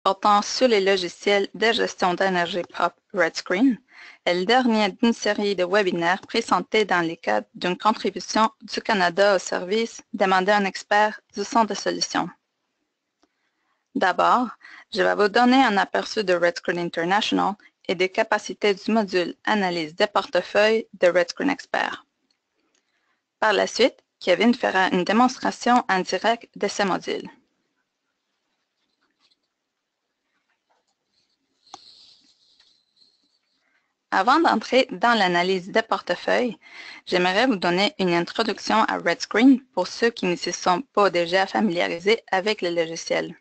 portant sur les logiciels de gestion d'énergie propre RedScreen est le dernier d'une série de webinaires présentés dans le cadre d'une contribution du Canada au service demandé à un expert du Centre de solutions. D'abord, je vais vous donner un aperçu de RedScreen International et des capacités du module Analyse des portefeuilles de RedScreen Expert. Par la suite, Kevin fera une démonstration en direct de ces modules. Avant d'entrer dans l'analyse des portefeuilles, j'aimerais vous donner une introduction à RedScreen pour ceux qui ne se sont pas déjà familiarisés avec le logiciel.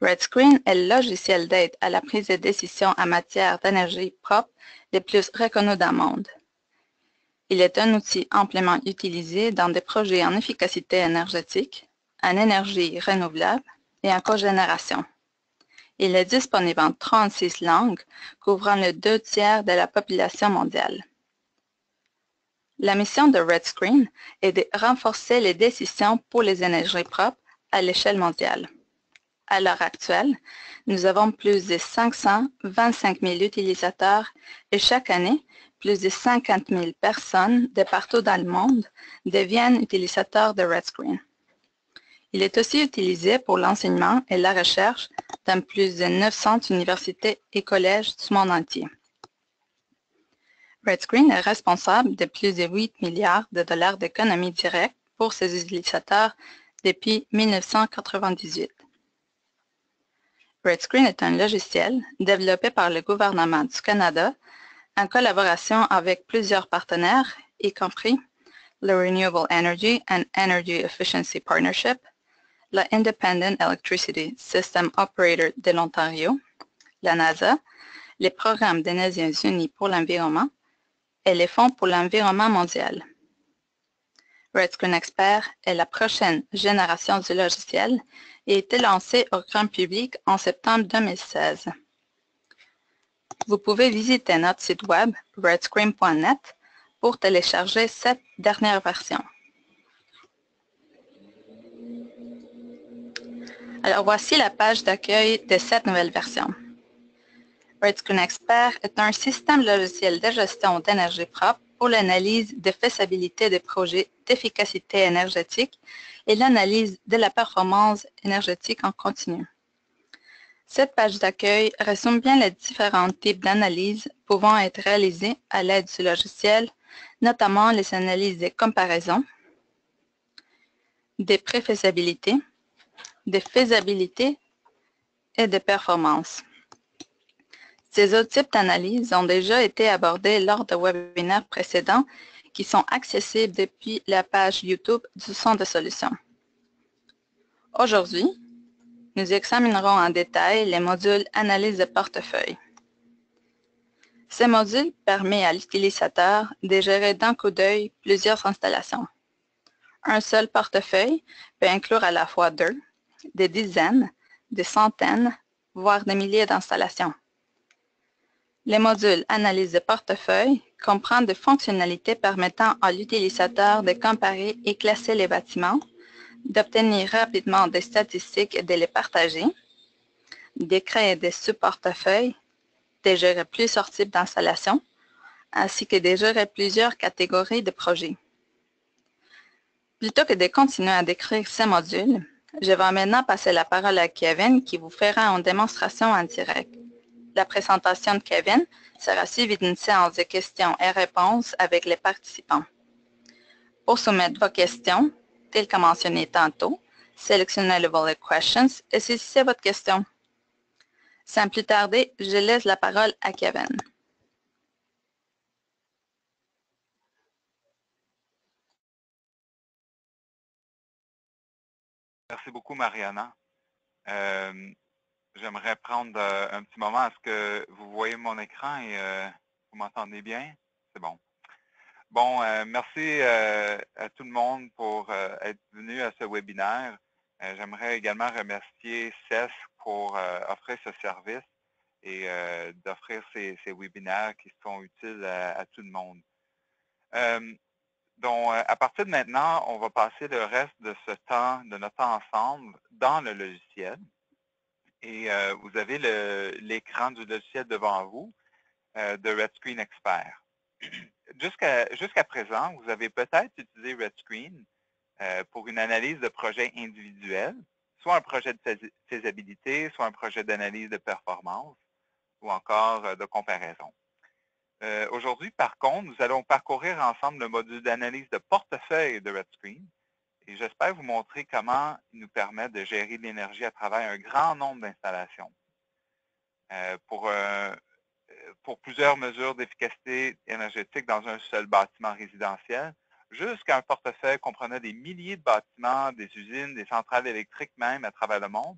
RedScreen est le logiciel d'aide à la prise de décision en matière d'énergie propre le plus reconnu dans le monde. Il est un outil amplement utilisé dans des projets en efficacité énergétique, en énergie renouvelable et en cogénération. Il est disponible en 36 langues, couvrant le 2/3 de la population mondiale. La mission de RedScreen est de renforcer les décisions pour les énergies propres à l'échelle mondiale. À l'heure actuelle, nous avons plus de 525 000 utilisateurs et chaque année, plus de 50 000 personnes de partout dans le monde deviennent utilisateurs de RedScreen. Il est aussi utilisé pour l'enseignement et la recherche dans plus de 900 universités et collèges du monde entier. RedScreen est responsable de plus de 8 milliards de dollars d'économies directes pour ses utilisateurs depuis 1998. RedScreen est un logiciel développé par le gouvernement du Canada en collaboration avec plusieurs partenaires, y compris le Renewable Energy and Energy Efficiency Partnership, la Independent Electricity System Operator de l'Ontario, la NASA, les programmes des Nations Unies pour l'environnement et les Fonds pour l'environnement mondial. RedScreen Expert est la prochaine génération du logiciel et a été lancé au grand public en septembre 2016. Vous pouvez visiter notre site web redscreen.net pour télécharger cette dernière version. Alors voici la page d'accueil de cette nouvelle version. RedScreen Expert est un système logiciel de gestion d'énergie propre pour l'analyse de faisabilité des projets d'efficacité énergétique et l'analyse de la performance énergétique en continu. Cette page d'accueil résume bien les différents types d'analyses pouvant être réalisées à l'aide du logiciel, notamment les analyses de comparaison, de préfaisabilité, de faisabilité et de performance. Ces autres types d'analyses ont déjà été abordés lors de webinaires précédents qui sont accessibles depuis la page YouTube du Centre de solutions. Aujourd'hui, nous examinerons en détail les modules Analyse de portefeuille. Ce module permet à l'utilisateur de gérer d'un coup d'œil plusieurs installations. Un seul portefeuille peut inclure à la fois des dizaines, des centaines, voire des milliers d'installations. Le module Analyse de portefeuille comprend des fonctionnalités permettant à l'utilisateur de comparer et classer les bâtiments, d'obtenir rapidement des statistiques et de les partager, de créer des sous-portefeuilles, de gérer plusieurs types d'installations, ainsi que de gérer plusieurs catégories de projets. Plutôt que de continuer à décrire ces modules, je vais maintenant passer la parole à Kevin qui vous fera une démonstration en direct. La présentation de Kevin sera suivie d'une séance de questions et réponses avec les participants. Pour soumettre vos questions, telles que mentionnées tantôt, sélectionnez le volet Questions et saisissez votre question. Sans plus tarder, je laisse la parole à Kevin. Merci beaucoup, Mariana. J'aimerais prendre un petit moment. Est-ce que vous voyez mon écran et vous m'entendez bien? C'est bon. Bon, merci à tout le monde pour être venu à ce webinaire. J'aimerais également remercier CES pour offrir ce service et d'offrir ces webinaires qui sont utiles à tout le monde. Donc, à partir de maintenant, on va passer le reste de notre temps ensemble dans le logiciel. Et vous avez l'écran du logiciel devant vous de RedScreen Expert. Jusqu'à présent, vous avez peut-être utilisé RedScreen pour une analyse de projet individuel, soit un projet de faisabilité, soit un projet d'analyse de performance, ou encore de comparaison. Aujourd'hui, par contre, nous allons parcourir ensemble le module d'analyse de portefeuille de RedScreen et j'espère vous montrer comment il nous permet de gérer l'énergie à travers un grand nombre d'installations. Pour plusieurs mesures d'efficacité énergétique dans un seul bâtiment résidentiel, jusqu'à un portefeuille comprenant des milliers de bâtiments, des usines, des centrales électriques même à travers le monde.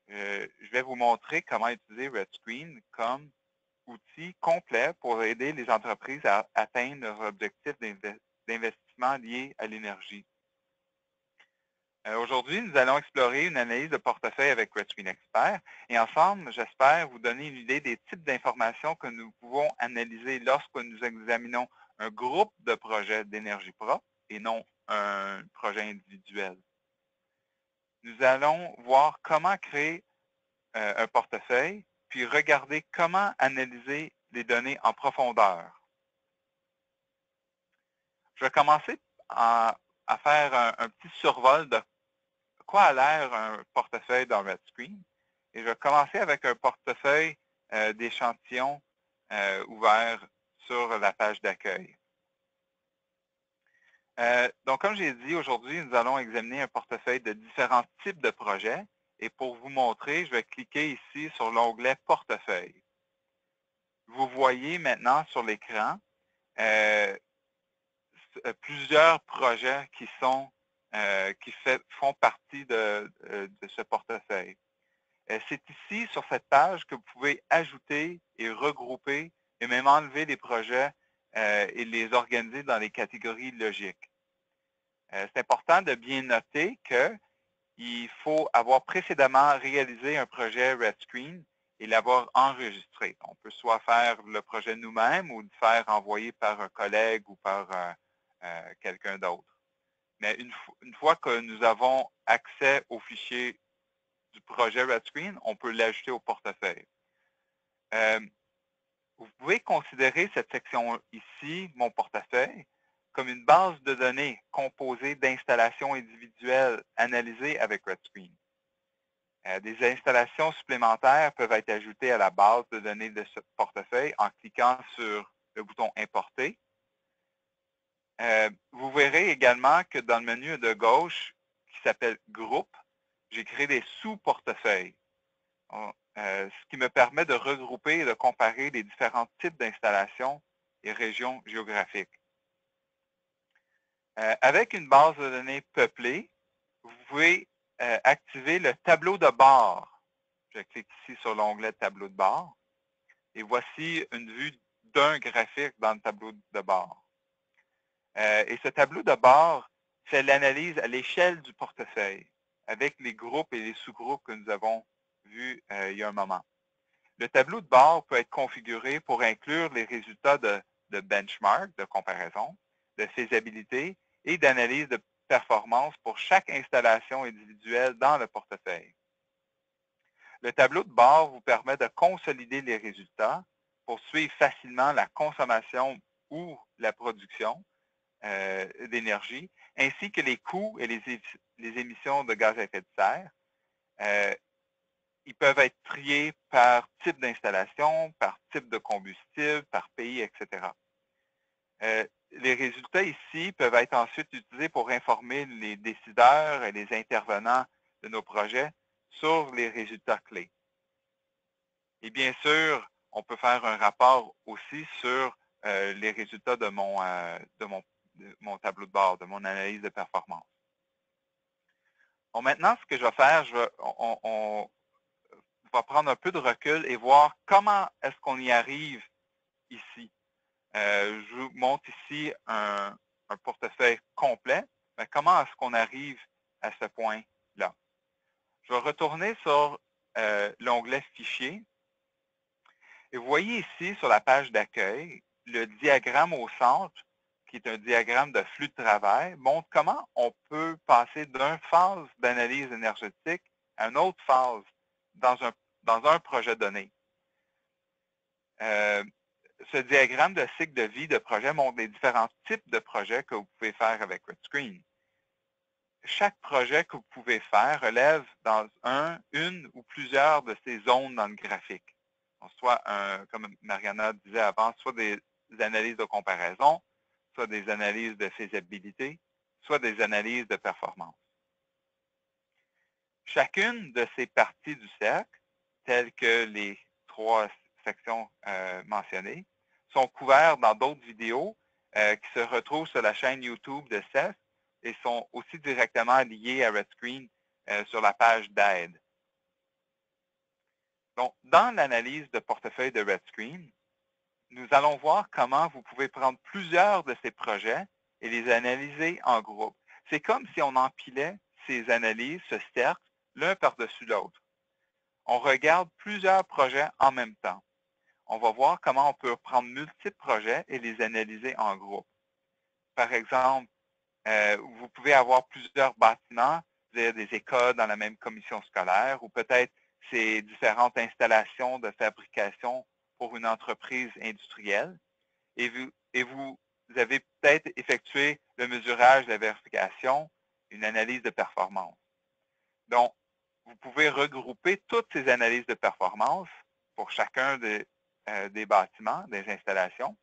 Je vais vous montrer comment utiliser RedScreen comme outil complet pour aider les entreprises à atteindre leurs objectifs d'investissement liés à l'énergie. Aujourd'hui, nous allons explorer une analyse de portefeuille avec RedScreen Expert et ensemble, j'espère vous donner une idée des types d'informations que nous pouvons analyser lorsque nous examinons un groupe de projets d'énergie propre et non un projet individuel. Nous allons voir comment créer un portefeuille, puis regarder comment analyser les données en profondeur. Je vais commencer à faire un petit survol de quoi a l'air un portefeuille dans RedScreen. Et je vais commencer avec un portefeuille d'échantillons ouvert sur la page d'accueil. Donc, comme j'ai dit, aujourd'hui, nous allons examiner un portefeuille de différents types de projets. Et pour vous montrer, je vais cliquer ici sur l'onglet Portefeuille. Vous voyez maintenant sur l'écran plusieurs projets qui font partie de ce portefeuille. C'est ici, sur cette page, que vous pouvez ajouter et regrouper et même enlever les projets et les organiser dans les catégories logiques. C'est important de bien noter qu'il faut avoir précédemment réalisé un projet RedScreen et l'avoir enregistré. On peut soit faire le projet nous-mêmes ou le faire envoyer par un collègue ou par quelqu'un d'autre. Mais une fois que nous avons accès au fichier du projet RedScreen, on peut l'ajouter au portefeuille. Vous pouvez considérer cette section ici, mon portefeuille, comme une base de données composée d'installations individuelles analysées avec RedScreen. Des installations supplémentaires peuvent être ajoutées à la base de données de ce portefeuille en cliquant sur le bouton « Importer ». Vous verrez également que dans le menu de gauche, qui s'appelle « Groupe », j'ai créé des sous-portefeuilles, ce qui me permet de regrouper et de comparer les différents types d'installations et régions géographiques. Avec une base de données peuplée, vous pouvez activer le tableau de bord. Je clique ici sur l'onglet « Tableau de bord » et voici une vue d'un graphique dans le tableau de bord. Et ce tableau de bord fait l'analyse à l'échelle du portefeuille avec les groupes et les sous-groupes que nous avons vus il y a un moment. Le tableau de bord peut être configuré pour inclure les résultats de benchmark, de comparaison, de faisabilité et d'analyse de performance pour chaque installation individuelle dans le portefeuille. Le tableau de bord vous permet de consolider les résultats pour suivre facilement la consommation ou la production d'énergie, ainsi que les coûts et les émissions de gaz à effet de serre. Ils peuvent être triés par type d'installation, par type de combustible, par pays, etc. Les résultats ici peuvent être ensuite utilisés pour informer les décideurs et les intervenants de nos projets sur les résultats clés. Et bien sûr, on peut faire un rapport aussi sur les résultats de mon tableau de bord, de mon analyse de performance. Bon, maintenant, ce que je vais faire, on va prendre un peu de recul et voir comment est-ce qu'on y arrive ici. Je vous montre ici un portefeuille complet, mais comment est-ce qu'on arrive à ce point-là? Je vais retourner sur l'onglet « Fichier ». Et vous voyez ici, sur la page d'accueil, le diagramme au centre, qui est un diagramme de flux de travail, montre comment on peut passer d'une phase d'analyse énergétique à une autre phase dans un projet donné. Ce diagramme de cycle de vie de projet montre les différents types de projets que vous pouvez faire avec RedScreen. Chaque projet que vous pouvez faire relève dans une ou plusieurs de ces zones dans le graphique. Donc, soit, comme Mariana disait avant, soit des analyses de comparaison, soit des analyses de faisabilité, soit des analyses de performance. Chacune de ces parties du cercle, telles que les 3 sections mentionnées, sont couvertes dans d'autres vidéos qui se retrouvent sur la chaîne YouTube de CEF et sont aussi directement liées à RedScreen sur la page d'aide. Donc, dans l'analyse de portefeuille de RedScreen, nous allons voir comment vous pouvez prendre plusieurs de ces projets et les analyser en groupe. C'est comme si on empilait ces analyses, ce cercle, l'un par-dessus l'autre. On regarde plusieurs projets en même temps. On va voir comment on peut prendre multiples projets et les analyser en groupe. Par exemple, vous pouvez avoir plusieurs bâtiments, c'est-à-dire des écoles dans la même commission scolaire, ou peut-être ces différentes installations de fabrication pour une entreprise industrielle. Et vous avez peut-être effectué le mesurage, la vérification, une analyse de performance. Donc, vous pouvez regrouper toutes ces analyses de performance pour chacun des bâtiments, des installations,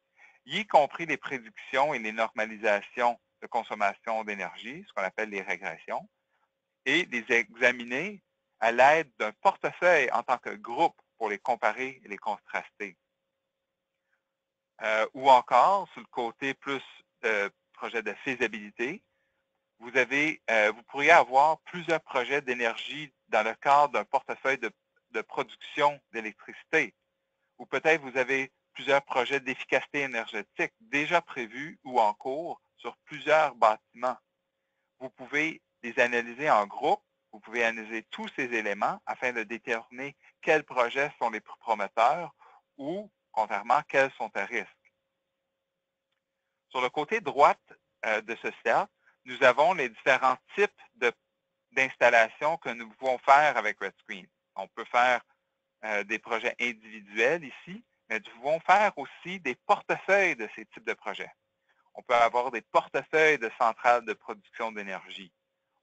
y compris les prédictions et les normalisations de consommation d'énergie, ce qu'on appelle les régressions, et les examiner à l'aide d'un portefeuille en tant que groupe pour les comparer et les contraster. Ou encore, sur le côté plus projet de faisabilité, vous pourriez avoir plusieurs projets d'énergie dans le cadre d'un portefeuille de production d'électricité. Ou peut-être vous avez plusieurs projets d'efficacité énergétique déjà prévus ou en cours sur plusieurs bâtiments. Vous pouvez les analyser en groupe, vous pouvez analyser tous ces éléments afin de déterminer quels projets sont les plus promoteurs ou, contrairement, quels sont à risque. Sur le côté droite de ce cercle, nous avons les différents types d'installations que nous pouvons faire avec RedScreen. On peut faire des projets individuels ici, mais nous pouvons faire aussi des portefeuilles de ces types de projets. On peut avoir des portefeuilles de centrales de production d'énergie.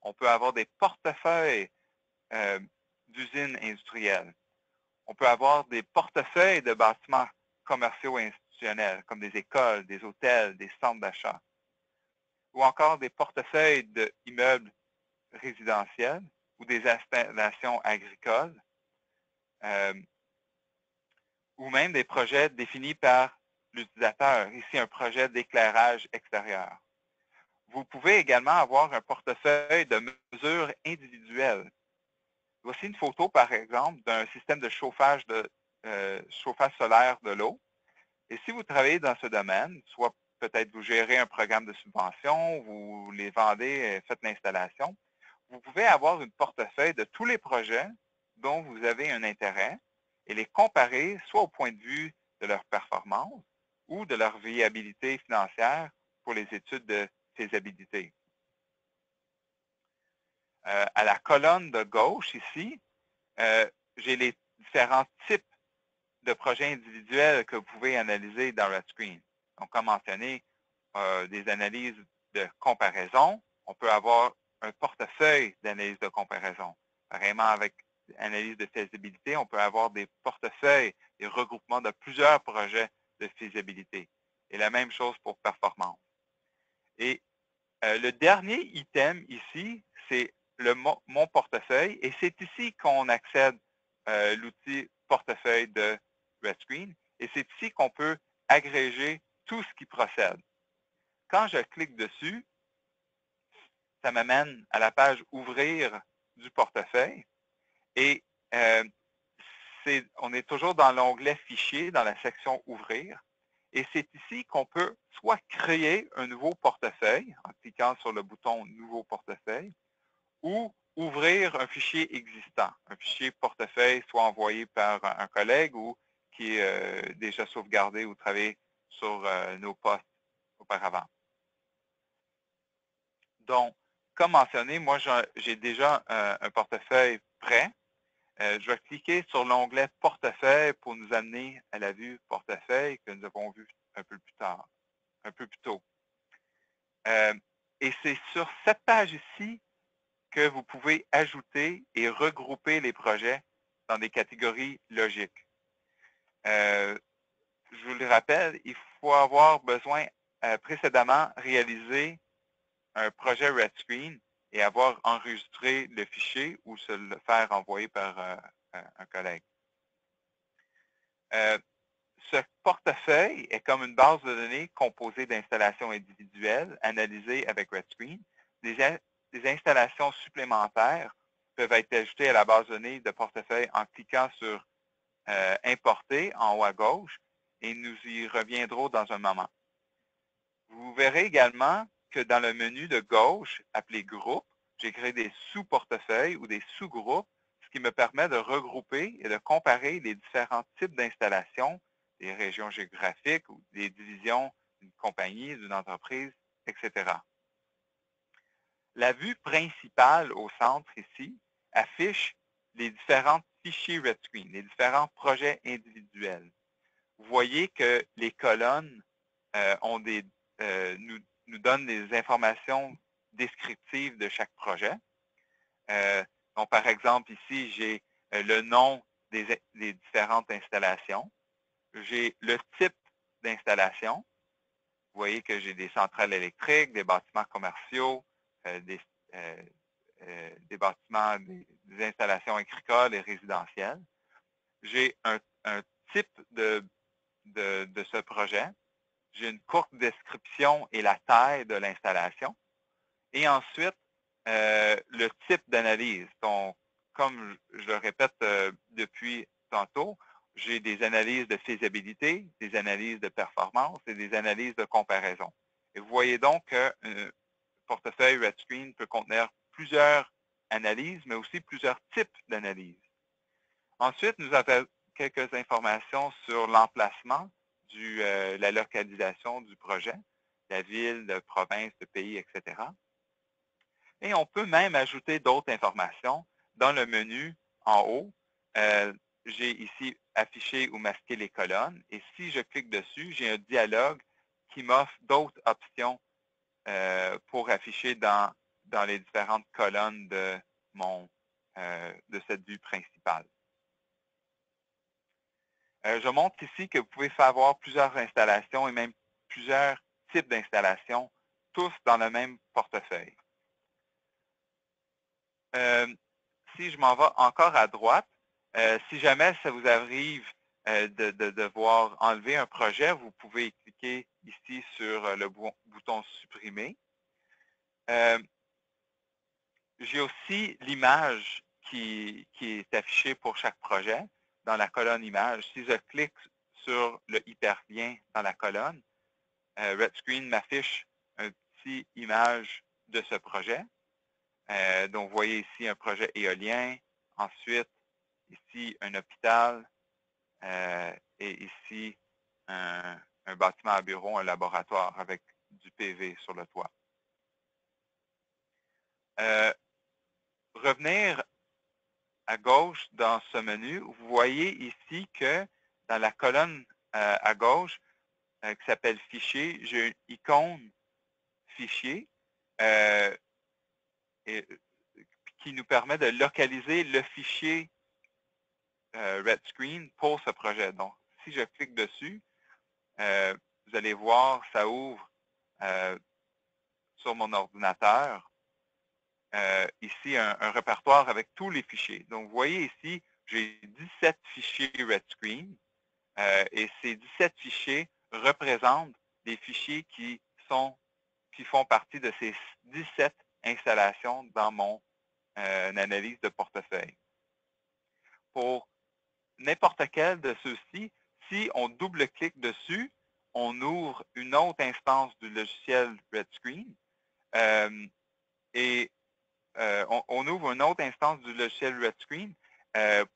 On peut avoir des portefeuilles d'usines industrielles. On peut avoir des portefeuilles de bâtiments commerciaux et institutionnels, comme des écoles, des hôtels, des centres d'achat. Ou encore des portefeuilles d'immeubles résidentiels ou des installations agricoles, ou même des projets définis par l'utilisateur, ici un projet d'éclairage extérieur. Vous pouvez également avoir un portefeuille de mesures individuelles. Voici une photo, par exemple, d'un système de chauffage solaire de l'eau. Et si vous travaillez dans ce domaine, soit peut-être vous gérez un programme de subvention, vous les vendez, faites l'installation, vous pouvez avoir une portefeuille de tous les projets dont vous avez un intérêt et les comparer soit au point de vue de leur performance ou de leur viabilité financière pour les études de faisabilité. À la colonne de gauche ici, j'ai les différents types de projets individuels que vous pouvez analyser dans RedScreen. Donc, comme mentionné, des analyses de comparaison. On peut avoir un portefeuille d'analyse de comparaison. Pareillement, avec l'analyse de faisabilité, on peut avoir des portefeuilles, des regroupements de plusieurs projets de faisabilité. Et la même chose pour performance. Et le dernier item ici, c'est mon portefeuille. Et c'est ici qu'on accède à l'outil portefeuille de RedScreen. Et c'est ici qu'on peut agréger tout ce qui procède. Quand je clique dessus, ça m'amène à la page « Ouvrir » du portefeuille. Et on est toujours dans l'onglet « Fichier » dans la section « Ouvrir ». Et c'est ici qu'on peut soit créer un nouveau portefeuille en cliquant sur le bouton « Nouveau portefeuille » ou ouvrir un fichier existant, un fichier portefeuille soit envoyé par un collègue ou qui est déjà sauvegardé ou travaillé sur nos postes auparavant. Donc, comme mentionné, moi, j'ai déjà un portefeuille prêt Je vais cliquer sur l'onglet Portefeuille pour nous amener à la vue Portefeuille que nous avons vu un peu plus tard, un peu plus tôt. Et c'est sur cette page ici que vous pouvez ajouter et regrouper les projets dans des catégories logiques. Je vous le rappelle, il faut avoir besoin précédemment réaliser un projet RedScreen et avoir enregistré le fichier ou se le faire envoyer par un collègue. Ce portefeuille est comme une base de données composée d'installations individuelles analysées avec RedScreen. Des installations supplémentaires peuvent être ajoutées à la base de données de portefeuille en cliquant sur Importer en haut à gauche et nous y reviendrons dans un moment. Vous verrez également que dans le menu de gauche appelé Groupe, j'ai créé des sous-portefeuilles ou des sous-groupes, ce qui me permet de regrouper et de comparer les différents types d'installations, des régions géographiques ou des divisions d'une compagnie, d'une entreprise, etc. La vue principale au centre ici affiche les différents fichiers RedScreen, les différents projets individuels. Vous voyez que les colonnes nous donnent des informations descriptives de chaque projet. Donc, par exemple, ici, j'ai le nom des différentes installations. J'ai le type d'installation. Vous voyez que j'ai des centrales électriques, des bâtiments commerciaux, des bâtiments, des installations agricoles et résidentielles. J'ai un type de ce projet. J'ai une courte description et la taille de l'installation. Et ensuite, le type d'analyse. Donc, comme je le répète depuis tantôt, j'ai des analyses de faisabilité, des analyses de performance et des analyses de comparaison. Et vous voyez donc que portefeuille RedScreen peut contenir plusieurs analyses, mais aussi plusieurs types d'analyses. Ensuite, nous avons quelques informations sur l'emplacement, la localisation du projet, la ville, la province, le pays, etc. Et on peut même ajouter d'autres informations dans le menu en haut. J'ai ici affiché ou masqué les colonnes. Et si je clique dessus, j'ai un dialogue qui m'offre d'autres options pour afficher dans les différentes colonnes de cette vue principale. Je montre ici que vous pouvez faire avoir plusieurs installations et même plusieurs types d'installations, tous dans le même portefeuille. Si je m'en vais encore à droite, si jamais ça vous arrive de devoir enlever un projet, vous pouvez cliquer ici sur le bouton supprimer. J'ai aussi l'image qui est affichée pour chaque projet dans la colonne image. Si je clique sur le hyperlien dans la colonne, RedScreen m'affiche une petite image de ce projet. Donc, vous voyez ici un projet éolien. Ensuite, ici, un hôpital. Et ici, un bâtiment à bureau, un laboratoire avec du PV sur le toit. Revenir à gauche dans ce menu, vous voyez ici que dans la colonne à gauche, qui s'appelle Fichier, j'ai une icône Fichier qui nous permet de localiser le fichier RedScreen pour ce projet. Donc, si je clique dessus, vous allez voir, ça ouvre sur mon ordinateur ici un répertoire avec tous les fichiers. Donc, vous voyez ici, j'ai 17 fichiers RedScreen et ces 17 fichiers représentent des fichiers qui font partie de ces 17 installations dans mon analyse de portefeuille. Pour n'importe quel de ceux-ci, si on double-clique dessus, on ouvre une autre instance du logiciel RedScreen et on ouvre une autre instance du logiciel RedScreen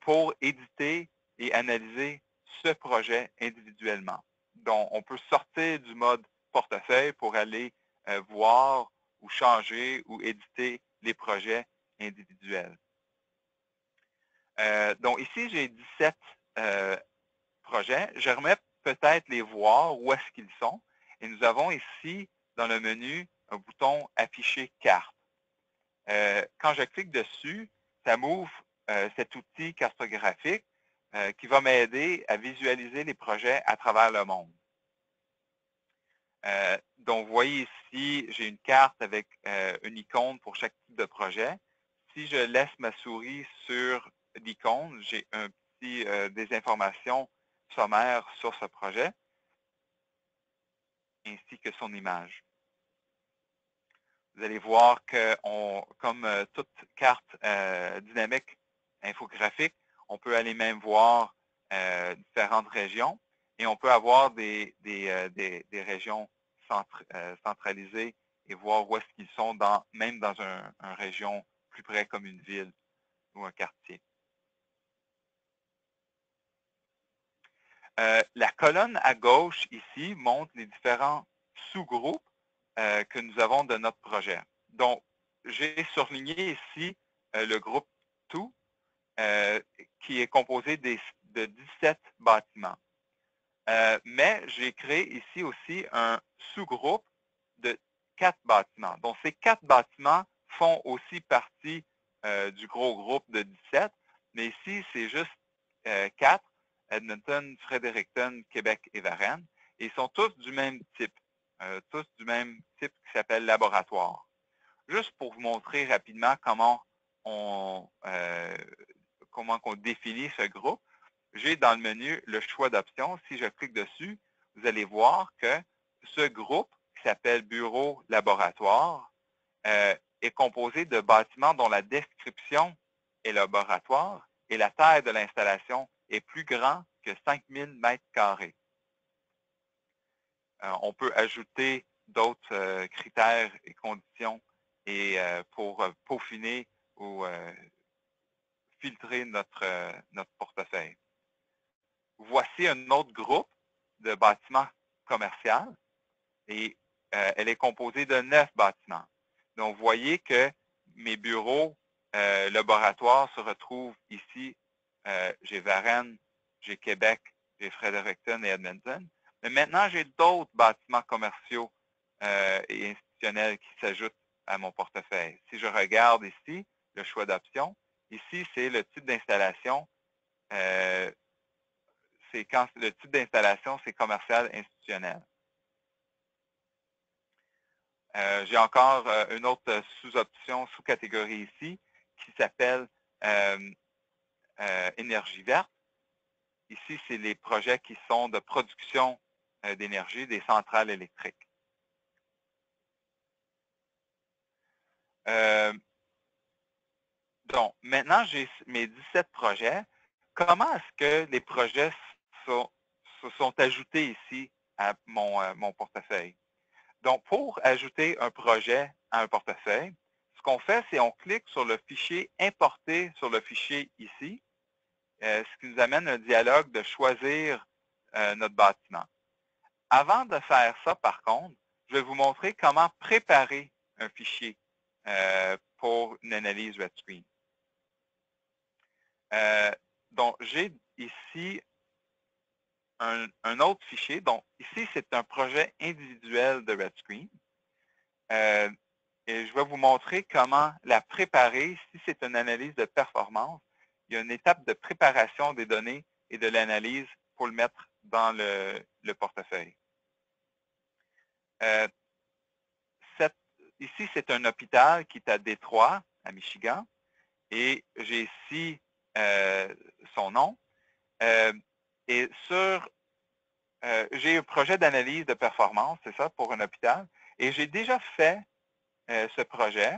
pour éditer et analyser ce projet individuellement. Donc, on peut sortir du mode portefeuille pour aller voir ou changer ou éditer les projets individuels. Donc ici, j'ai 17 projets. J'aimerais peut-être les voir où est-ce qu'ils sont. Et nous avons ici, dans le menu, un bouton « Afficher carte ». Quand je clique dessus, ça m'ouvre cet outil cartographique qui va m'aider à visualiser les projets à travers le monde. Donc, vous voyez ici, j'ai une carte avec une icône pour chaque type de projet. Si je laisse ma souris sur l'icône, j'ai un petit des informations sommaires sur ce projet, ainsi que son image. Vous allez voir que, comme toute carte dynamique infographique, on peut aller même voir différentes régions et on peut avoir des régions centralisées et voir où est-ce qu'ils sont, même dans une région plus près comme une ville ou un quartier. La colonne à gauche ici montre les différents sous-groupes que nous avons de notre projet. Donc, j'ai surligné ici le groupe Tout, qui est composé de 17 bâtiments. Mais j'ai créé ici aussi un sous-groupe de 4 bâtiments. Donc, ces 4 bâtiments font aussi partie du gros groupe de 17, mais ici, c'est juste 4, Edmonton, Fredericton, Québec et Varennes, et ils sont tous du même type, qui s'appelle laboratoire. Juste pour vous montrer rapidement comment on définit ce groupe, j'ai dans le menu le choix d'options. Si je clique dessus, vous allez voir que ce groupe, qui s'appelle Bureau Laboratoire, est composé de bâtiments dont la description est laboratoire et la taille de l'installation est plus grande que 5000 mètres carrés. On peut ajouter d'autres critères et conditions et pour peaufiner ou filtrer notre portefeuille. Voici un autre groupe de bâtiments commerciaux et elle est composée de 9 bâtiments. Donc, vous voyez que mes bureaux laboratoires se retrouvent ici. J'ai Varennes, j'ai Québec, j'ai Fredericton et Edmonton. Mais maintenant, j'ai d'autres bâtiments commerciaux et institutionnels qui s'ajoutent à mon portefeuille. Si je regarde ici, le choix d'options, ici, c'est le type d'installation. Le type d'installation, c'est commercial institutionnel. J'ai encore une autre sous-option, sous-catégorie ici, qui s'appelle énergie verte. Ici, c'est les projets qui sont de production d'énergie des centrales électriques. Donc, maintenant, j'ai mes 17 projets. Comment est-ce que les projets se sont ajoutés ici à mon portefeuille? Donc, pour ajouter un projet à un portefeuille, ce qu'on fait, c'est on clique sur le fichier « Importer » sur le fichier ici, ce qui nous amène un dialogue de choisir notre bâtiment. Avant de faire ça, par contre, je vais vous montrer comment préparer un fichier pour une analyse RedScreen. Donc, j'ai ici un autre fichier. Donc, ici, c'est un projet individuel de RedScreen. Et je vais vous montrer comment la préparer. Si c'est une analyse de performance, il y a une étape de préparation des données et de l'analyse pour le mettre dans le portefeuille. Ici, c'est un hôpital qui est à Détroit, à Michigan, et j'ai ici son nom. Et j'ai un projet d'analyse de performance, c'est ça, pour un hôpital, et j'ai déjà fait ce projet.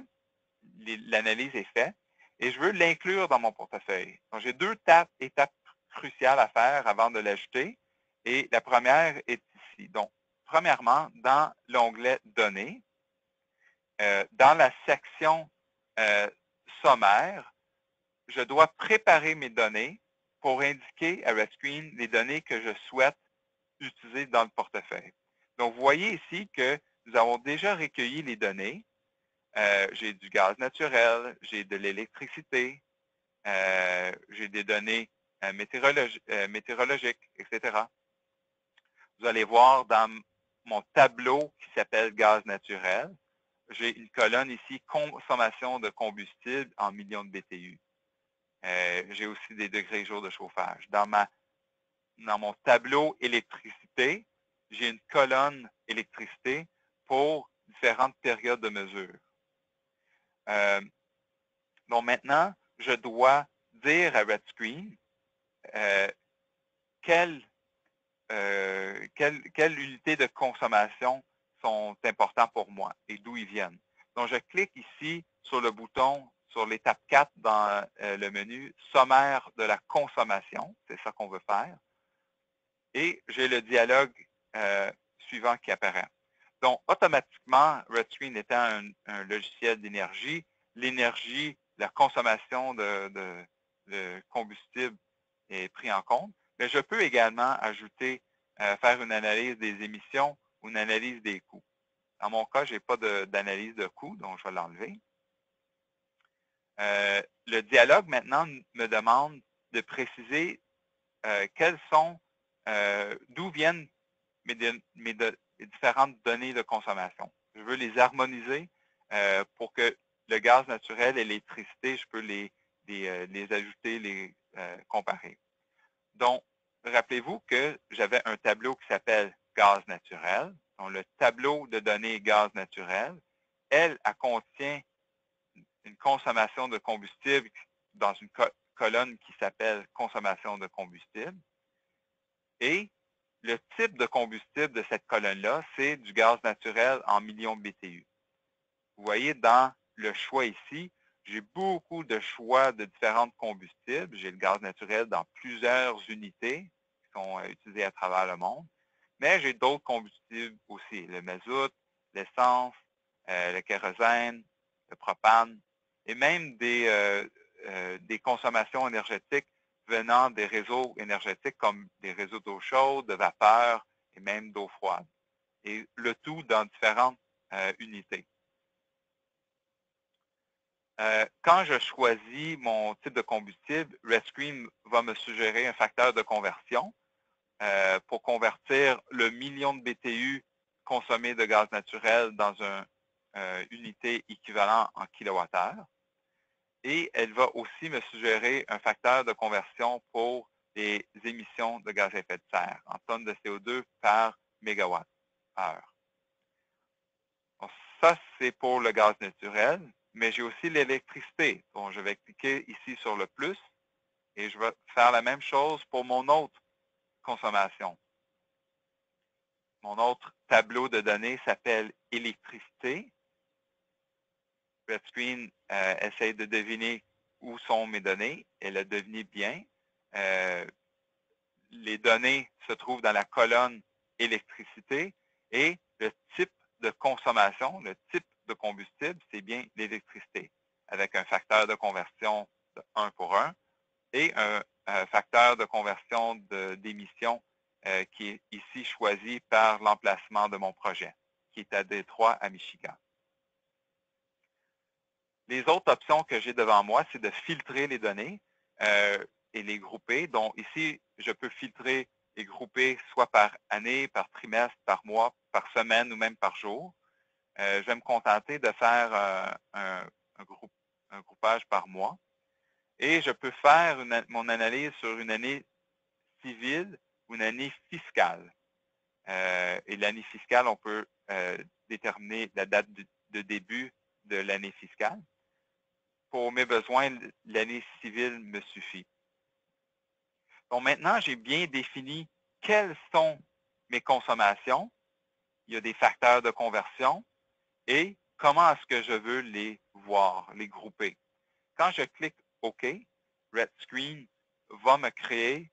L'analyse est faite, et je veux l'inclure dans mon portefeuille. Donc, j'ai deux étapes cruciales à faire avant de l'ajouter, et la première est ici. Donc, premièrement, dans l'onglet « Données », dans la section sommaire, je dois préparer mes données pour indiquer à RedScreen les données que je souhaite utiliser dans le portefeuille. Donc, vous voyez ici que nous avons déjà recueilli les données. J'ai du gaz naturel, j'ai de l'électricité, j'ai des données météorologiques, etc. Vous allez voir dans mon tableau qui s'appelle gaz naturel, j'ai une colonne ici, consommation de combustible en millions de BTU. J'ai aussi des degrés jour de chauffage. Dans mon tableau électricité, j'ai une colonne électricité pour différentes périodes de mesure. Donc maintenant, je dois dire à RedScreen quelle unité de consommation sont importants pour moi et d'où ils viennent. Donc, je clique ici sur le bouton, sur l'étape 4 dans le menu « Sommaire de la consommation ». C'est ça qu'on veut faire. Et j'ai le dialogue suivant qui apparaît. Donc, automatiquement, RedScreen étant un logiciel d'énergie, l'énergie, la consommation de combustible est pris en compte. Mais je peux également ajouter, faire une analyse des émissions ou une analyse des coûts. Dans mon cas, je n'ai pas d'analyse de coûts, donc je vais l'enlever. Le dialogue, maintenant, me demande de préciser quelles sont, d'où viennent mes différentes données de consommation. Je veux les harmoniser pour que le gaz naturel et l'électricité, je peux les ajouter, les comparer. Donc, rappelez-vous que j'avais un tableau qui s'appelle gaz naturel. Donc, le tableau de données gaz naturel, elle contient une consommation de combustible dans une colonne qui s'appelle consommation de combustible. Et le type de combustible de cette colonne-là, c'est du gaz naturel en millions de BTU. Vous voyez, dans le choix ici, j'ai beaucoup de choix de différents combustibles. J'ai le gaz naturel dans plusieurs unités qui sont utilisées à travers le monde. Mais j'ai d'autres combustibles aussi, le mazout, l'essence, le kérosène, le propane, et même des consommations énergétiques venant des réseaux énergétiques comme des réseaux d'eau chaude, de vapeur et même d'eau froide. Et le tout dans différentes unités. Quand je choisis mon type de combustible, RedScreen va me suggérer un facteur de conversion pour convertir le million de BTU consommé de gaz naturel dans une unité équivalent en kilowattheure. Et elle va aussi me suggérer un facteur de conversion pour les émissions de gaz à effet de serre en tonnes de CO2 par mégawatt-heure. Ça, c'est pour le gaz naturel, mais j'ai aussi l'électricité. Donc, je vais cliquer ici sur le plus et je vais faire la même chose pour mon autre consommation. Mon autre tableau de données s'appelle électricité. RedScreen essaye de deviner où sont mes données. Elle a deviné bien. Les données se trouvent dans la colonne électricité et le type de consommation, le type de combustible, c'est bien l'électricité, avec un facteur de conversion de 1 pour 1 et un facteur de conversion d'émission qui est ici choisi par l'emplacement de mon projet, qui est à Détroit, à Michigan. Les autres options que j'ai devant moi, c'est de filtrer les données et les grouper. Donc ici, je peux filtrer et grouper soit par année, par trimestre, par mois, par semaine ou même par jour. Je vais me contenter de faire un groupage par mois. Et je peux faire mon analyse sur une année civile ou une année fiscale. Et l'année fiscale, on peut déterminer la date de début de l'année fiscale. Pour mes besoins, l'année civile me suffit. Donc maintenant, j'ai bien défini quelles sont mes consommations. Il y a des facteurs de conversion et comment est-ce que je veux les voir, les grouper. Quand je clique OK, RedScreen va me créer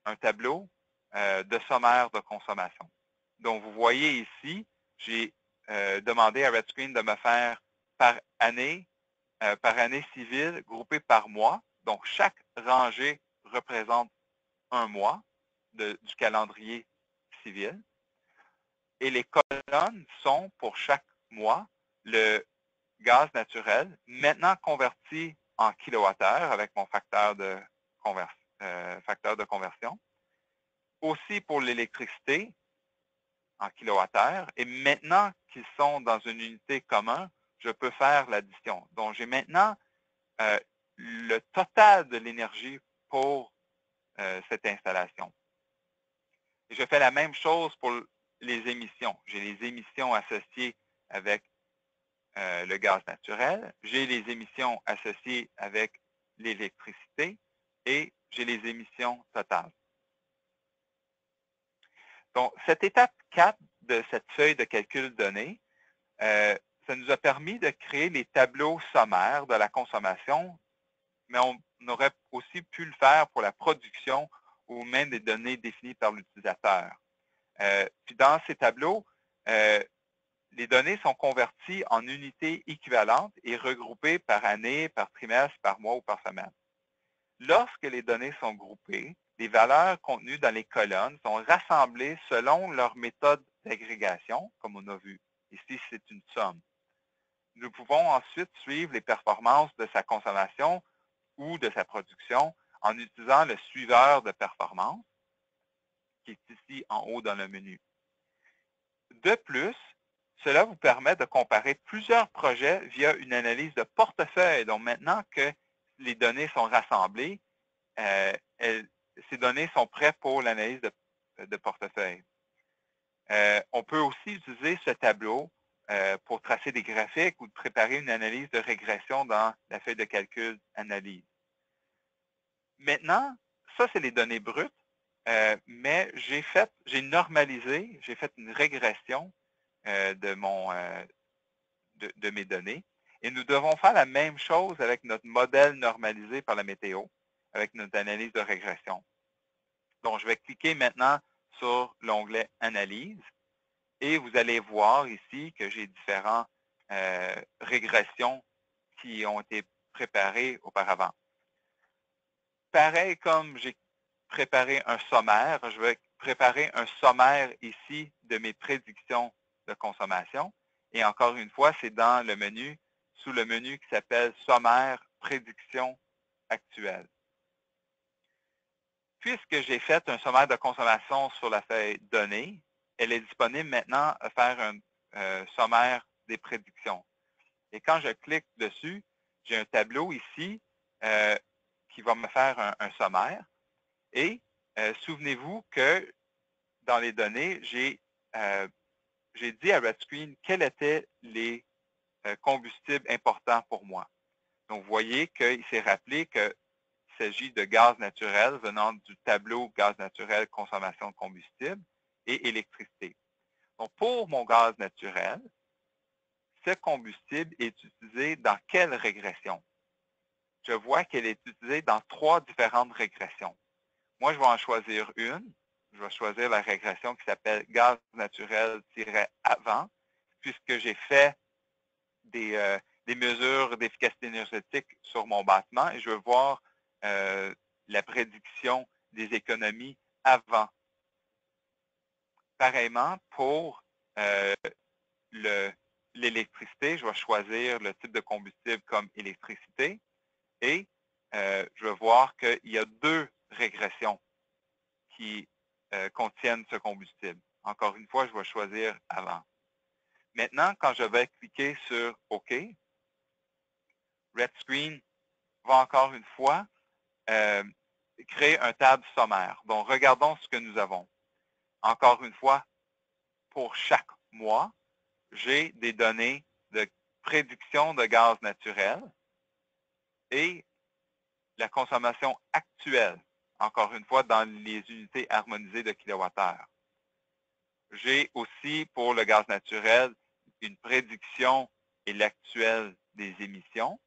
un tableau de sommaire de consommation. Donc, vous voyez ici, j'ai demandé à RedScreen de me faire par année civile groupé par mois. Donc, chaque rangée représente un mois du calendrier civil. Et les colonnes sont pour chaque mois le gaz naturel, maintenant converti en kilowattheure avec mon facteur de conversion. Aussi pour l'électricité en kilowattheure. Et maintenant qu'ils sont dans une unité commune, je peux faire l'addition. Donc, j'ai maintenant le total de l'énergie pour cette installation. Et je fais la même chose pour les émissions. J'ai les émissions associées avec le gaz naturel, j'ai les émissions associées avec l'électricité et j'ai les émissions totales. Donc, cette étape 4 de cette feuille de calcul donnée, ça nous a permis de créer les tableaux sommaires de la consommation, mais on aurait aussi pu le faire pour la production ou même des données définies par l'utilisateur. Puis dans ces tableaux, les données sont converties en unités équivalentes et regroupées par année, par trimestre, par mois ou par semaine. Lorsque les données sont groupées, les valeurs contenues dans les colonnes sont rassemblées selon leur méthode d'agrégation, comme on a vu. Ici, c'est une somme. Nous pouvons ensuite suivre les performances de sa consommation ou de sa production en utilisant le suiveur de performance, qui est ici en haut dans le menu. De plus, cela vous permet de comparer plusieurs projets via une analyse de portefeuille. Donc, maintenant que les données sont rassemblées, ces données sont prêtes pour l'analyse de portefeuille. On peut aussi utiliser ce tableau pour tracer des graphiques ou de préparer une analyse de régression dans la feuille de calcul analyse. Maintenant, ça, c'est les données brutes, mais j'ai normalisé, j'ai fait une régression de mes données. Et nous devons faire la même chose avec notre modèle normalisé par la météo, avec notre analyse de régression. Donc, je vais cliquer maintenant sur l'onglet Analyse et vous allez voir ici que j'ai différentes régressions qui ont été préparées auparavant. Pareil comme j'ai préparé un sommaire, je vais préparer un sommaire ici de mes prédictions de consommation. Et encore une fois, c'est dans le menu, sous le menu qui s'appelle Sommaire Prédiction actuelle. Puisque j'ai fait un sommaire de consommation sur la feuille Données, elle est disponible maintenant à faire un sommaire des prédictions. Et quand je clique dessus, j'ai un tableau ici qui va me faire un sommaire. Et souvenez-vous que dans les données, j'ai dit à RedScreen quels étaient les combustibles importants pour moi. Donc, vous voyez qu'il s'est rappelé qu'il s'agit de gaz naturel venant du tableau gaz naturel consommation de combustible et électricité. Donc, pour mon gaz naturel, ce combustible est utilisé dans quelle régression? Je vois qu'elle est utilisée dans 3 différentes régressions. Moi, je vais en choisir une. Je vais choisir la régression qui s'appelle gaz naturel-avant, puisque j'ai fait des mesures d'efficacité énergétique sur mon bâtiment et je veux voir la prédiction des économies avant. Pareillement, pour l'électricité, je vais choisir le type de combustible comme électricité et je vais voir qu'il y a 2 régressions qui contiennent ce combustible. Encore une fois, je vais choisir avant. Maintenant, quand je vais cliquer sur OK, RedScreen va encore une fois créer un tab sommaire. Donc, regardons ce que nous avons. Encore une fois, pour chaque mois, j'ai des données de prédiction de gaz naturel et la consommation actuelle, encore une fois, dans les unités harmonisées de kilowattheure. J'ai aussi, pour le gaz naturel, une prédiction et l'actuel des émissions.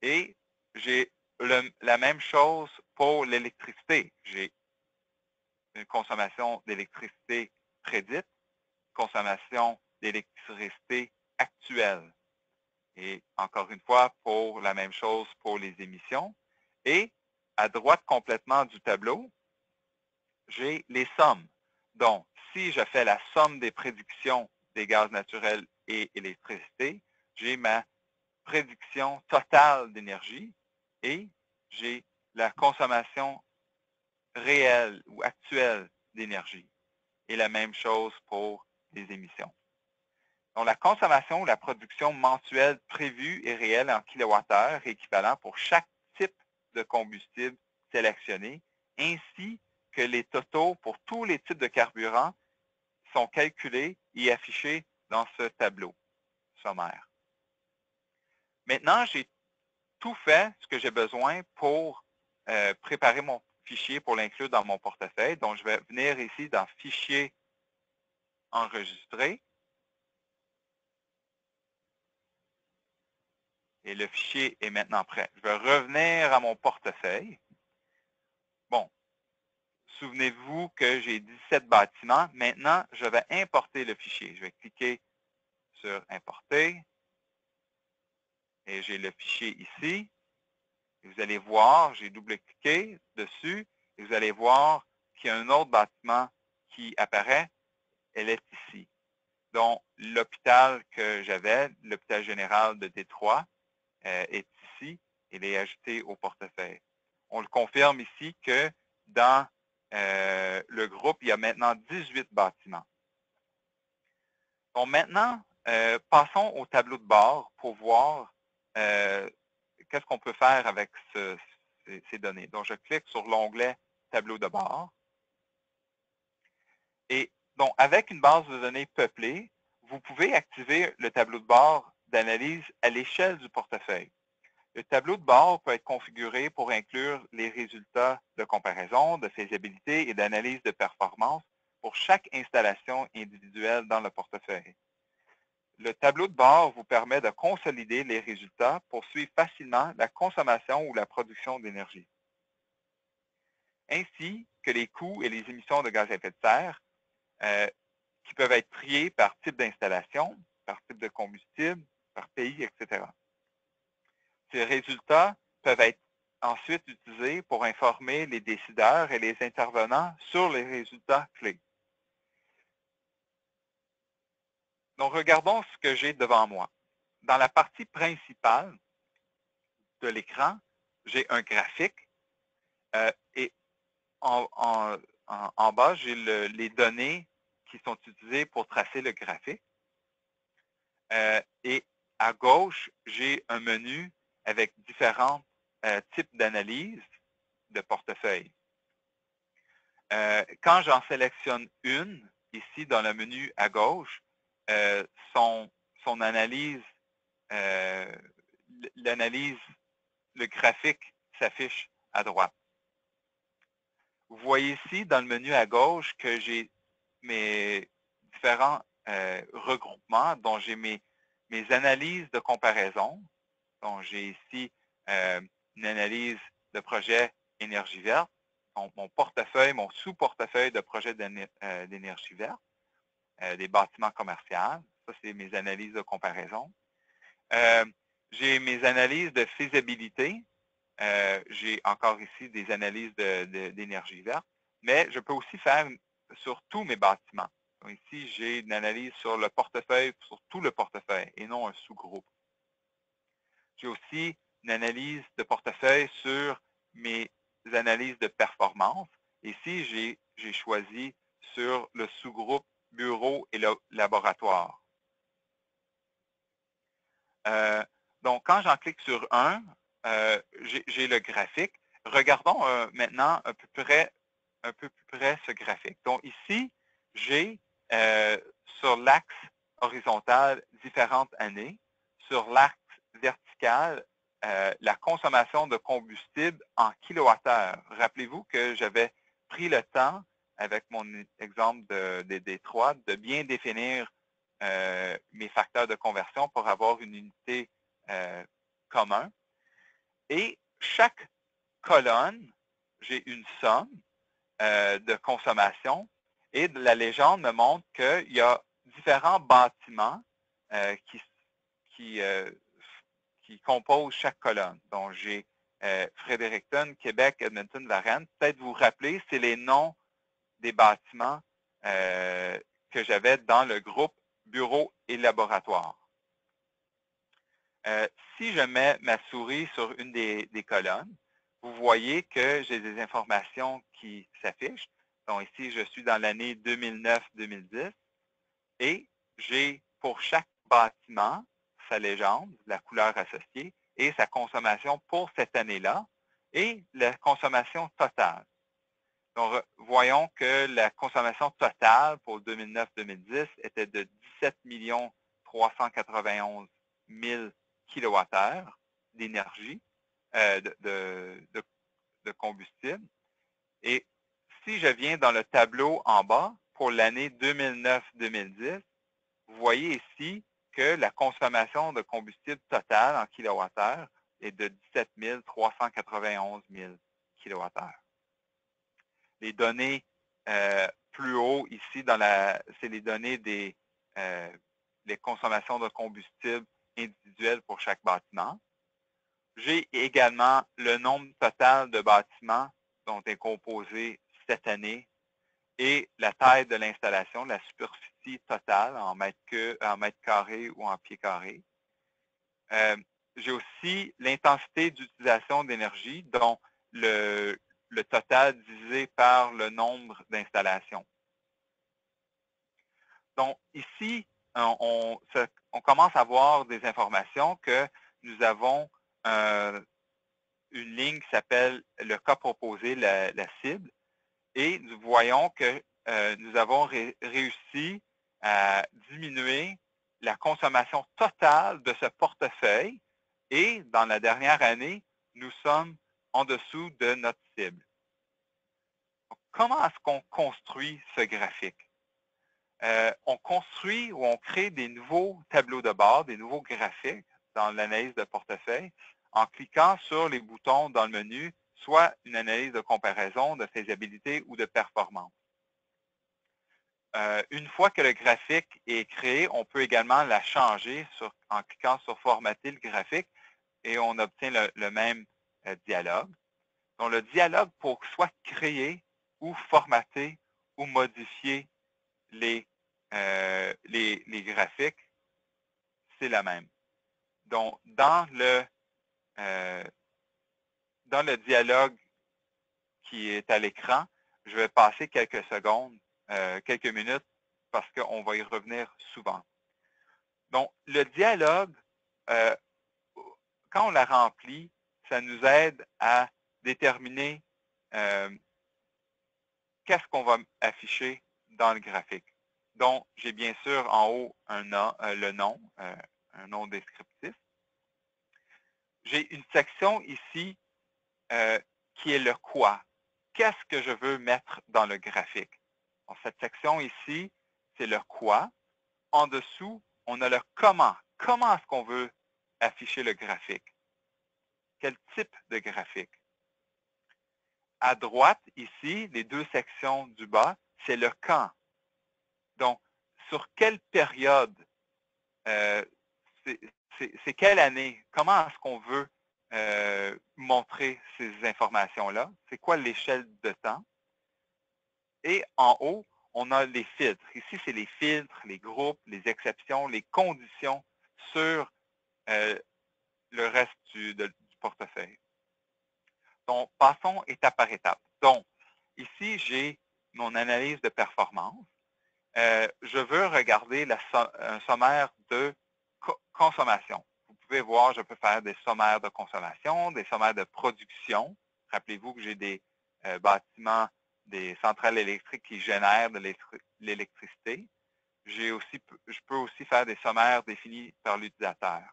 Et j'ai la même chose pour l'électricité. J'ai une consommation d'électricité prédite, consommation d'électricité actuelle. Et encore une fois, pour la même chose pour les émissions. Et à droite complètement du tableau, j'ai les sommes. Donc, si je fais la somme des prédictions des gaz naturels et électricité, j'ai ma prédiction totale d'énergie et j'ai la consommation réelle ou actuelle d'énergie. Et la même chose pour les émissions. Donc, la consommation ou la production mensuelle prévue et réelle en kilowattheure équivalent pour chaque type de combustible sélectionné, ainsi que les totaux pour tous les types de carburants sont calculés et affichés dans ce tableau sommaire. Maintenant, j'ai tout fait ce que j'ai besoin pour préparer mon fichier pour l'inclure dans mon portefeuille. Donc, je vais venir ici dans Fichier enregistré. Et le fichier est maintenant prêt. Je vais revenir à mon portefeuille. Bon, souvenez-vous que j'ai 17 bâtiments. Maintenant, je vais importer le fichier. Je vais cliquer sur Importer. Et j'ai le fichier ici. Et vous allez voir, j'ai double-cliqué dessus. Et vous allez voir qu'il y a un autre bâtiment qui apparaît. Elle est ici. Donc, l'hôpital que j'avais, l'hôpital général de Détroit, est ici. Il est ajouté au portefeuille. On le confirme ici que dans le groupe, il y a maintenant 18 bâtiments. Donc maintenant, passons au tableau de bord pour voir qu'est-ce qu'on peut faire avec ces données. Donc, je clique sur l'onglet Tableau de bord. Et donc, avec une base de données peuplée, vous pouvez activer le tableau de bord d'analyse à l'échelle du portefeuille. Le tableau de bord peut être configuré pour inclure les résultats de comparaison, de faisabilité et d'analyse de performance pour chaque installation individuelle dans le portefeuille. Le tableau de bord vous permet de consolider les résultats pour suivre facilement la consommation ou la production d'énergie, ainsi que les coûts et les émissions de gaz à effet de serre qui peuvent être triés par type d'installation, par type de combustible, par pays, etc. Ces résultats peuvent être ensuite utilisés pour informer les décideurs et les intervenants sur les résultats clés. Donc, regardons ce que j'ai devant moi. Dans la partie principale de l'écran, j'ai un graphique et en bas, j'ai les données qui sont utilisées pour tracer le graphique. Et à gauche, j'ai un menu avec différents types d'analyses de portefeuille. Quand j'en sélectionne une, ici dans le menu à gauche, son analyse, le graphique s'affiche à droite. Vous voyez ici dans le menu à gauche que j'ai mes différents regroupements, dont j'ai mes analyses de comparaison. Donc, j'ai ici une analyse de projet énergie verte, mon portefeuille, mon sous-portefeuille de projets d'énergie verte, des bâtiments commerciaux. Ça, c'est mes analyses de comparaison. J'ai mes analyses de faisabilité. J'ai encore ici des analyses d'énergie verte, mais je peux aussi faire sur tous mes bâtiments. Donc, ici, j'ai une analyse sur le portefeuille, sur tout le portefeuille, et non un sous-groupe. J'ai aussi une analyse de portefeuille sur mes analyses de performance. Ici, j'ai choisi sur le sous-groupe bureau et le laboratoire. Donc, quand j'en clique sur un, j'ai le graphique. Regardons maintenant un peu plus près ce graphique. Donc, ici, j'ai sur l'axe horizontal différentes années. Sur l'axe vertical, la consommation de combustible en kilowattheure. Rappelez-vous que j'avais pris le temps, avec mon exemple des Détroit, de bien définir mes facteurs de conversion pour avoir une unité commune. Et chaque colonne, j'ai une somme de consommation et la légende me montre qu'il y a différents bâtiments qui composent chaque colonne. Donc, j'ai Fredericton, Québec, Edmonton, Varennes. Peut-être vous rappeler, c'est les noms des bâtiments que j'avais dans le groupe bureau et laboratoire. Si je mets ma souris sur une des colonnes, vous voyez que j'ai des informations qui s'affichent. Donc ici, je suis dans l'année 2009-2010 et j'ai pour chaque bâtiment sa légende, la couleur associée et sa consommation pour cette année-là et la consommation totale. Donc, voyons que la consommation totale pour 2009-2010 était de 17 391 000 kWh d'énergie, de combustible. Et si je viens dans le tableau en bas, pour l'année 2009-2010, vous voyez ici que la consommation de combustible totale en kilowattheure est de 17 391 000 kWh. Les données plus haut ici, c'est les données des les consommations de combustible individuelles pour chaque bâtiment. J'ai également le nombre total de bâtiments dont est composé cette année et la taille de l'installation, la superficie totale en mètres carrés ou en pieds carrés. J'ai aussi l'intensité d'utilisation d'énergie, dont le total divisé par le nombre d'installations. Donc, ici, on commence à voir des informations que nous avons une ligne qui s'appelle le cas proposé, la cible, et nous voyons que nous avons réussi à diminuer la consommation totale de ce portefeuille et dans la dernière année, nous sommes en dessous de notre cible. Donc, comment est-ce qu'on construit ce graphique? On construit ou on crée des nouveaux tableaux de bord, des nouveaux graphiques dans l'analyse de portefeuille en cliquant sur les boutons dans le menu, soit une analyse de comparaison, de faisabilité ou de performance. Une fois que le graphique est créé, on peut également la changer en cliquant sur Formater le graphique et on obtient le même dialogue. Donc, le dialogue pour soit créer ou formater ou modifier les graphiques, c'est la même. Donc, dans le dialogue qui est à l'écran, je vais passer quelques secondes, quelques minutes, parce qu'on va y revenir souvent. Donc, le dialogue, quand on la remplit, ça nous aide à déterminer qu'est-ce qu'on va afficher dans le graphique. Donc, j'ai bien sûr en haut le nom, un nom descriptif. J'ai une section ici qui est le quoi. Qu'est-ce que je veux mettre dans le graphique? Donc, cette section ici, c'est le quoi. En dessous, on a le comment. Comment est-ce qu'on veut afficher le graphique? Quel type de graphique? À droite, ici, les deux sections du bas, c'est le quand. Donc, sur quelle période, c'est quelle année? Comment est-ce qu'on veut montrer ces informations-là? C'est quoi l'échelle de temps? Et en haut, on a les filtres. Ici, c'est les filtres, les groupes, les exceptions, les conditions sur le reste du portefeuille. Donc, passons étape par étape. Donc, ici, j'ai mon analyse de performance. Je veux regarder un sommaire de consommation. Vous pouvez voir, je peux faire des sommaires de consommation, des sommaires de production. Rappelez-vous que j'ai des bâtiments, des centrales électriques qui génèrent de l'électricité. Je peux aussi faire des sommaires définis par l'utilisateur.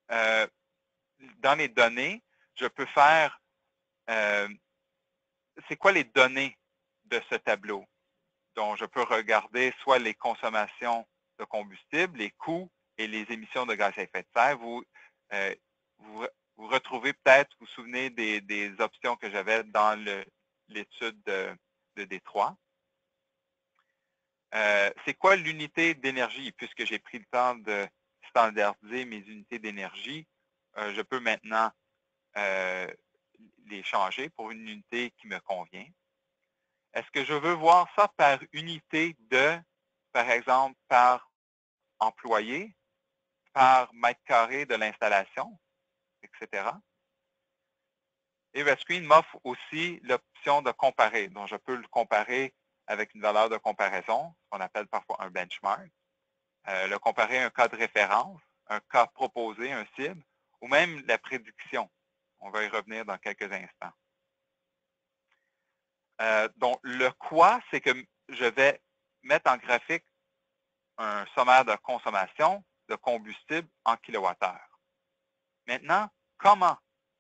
Dans les données, je peux faire, c'est quoi les données de ce tableau? Donc, je peux regarder soit les consommations de combustible, les coûts et les émissions de gaz à effet de serre. Vous retrouvez peut-être, vous vous souvenez des options que j'avais dans l'étude de Détroit. C'est quoi l'unité d'énergie? Puisque j'ai pris le temps de standardiser mes unités d'énergie, je peux maintenant les changer pour une unité qui me convient. Est-ce que je veux voir ça par unité de, par exemple, par employé? par mètre carré de l'installation, etc. Et RedScreen m'offre aussi l'option de comparer. Donc, je peux le comparer avec une valeur de comparaison, ce qu'on appelle parfois un benchmark, le comparer à un cas de référence, un cas proposé, un cible, ou même la prédiction. On va y revenir dans quelques instants. Donc, le quoi, c'est que je vais mettre en graphique un sommaire de consommation de combustible en kilowattheure. Maintenant, comment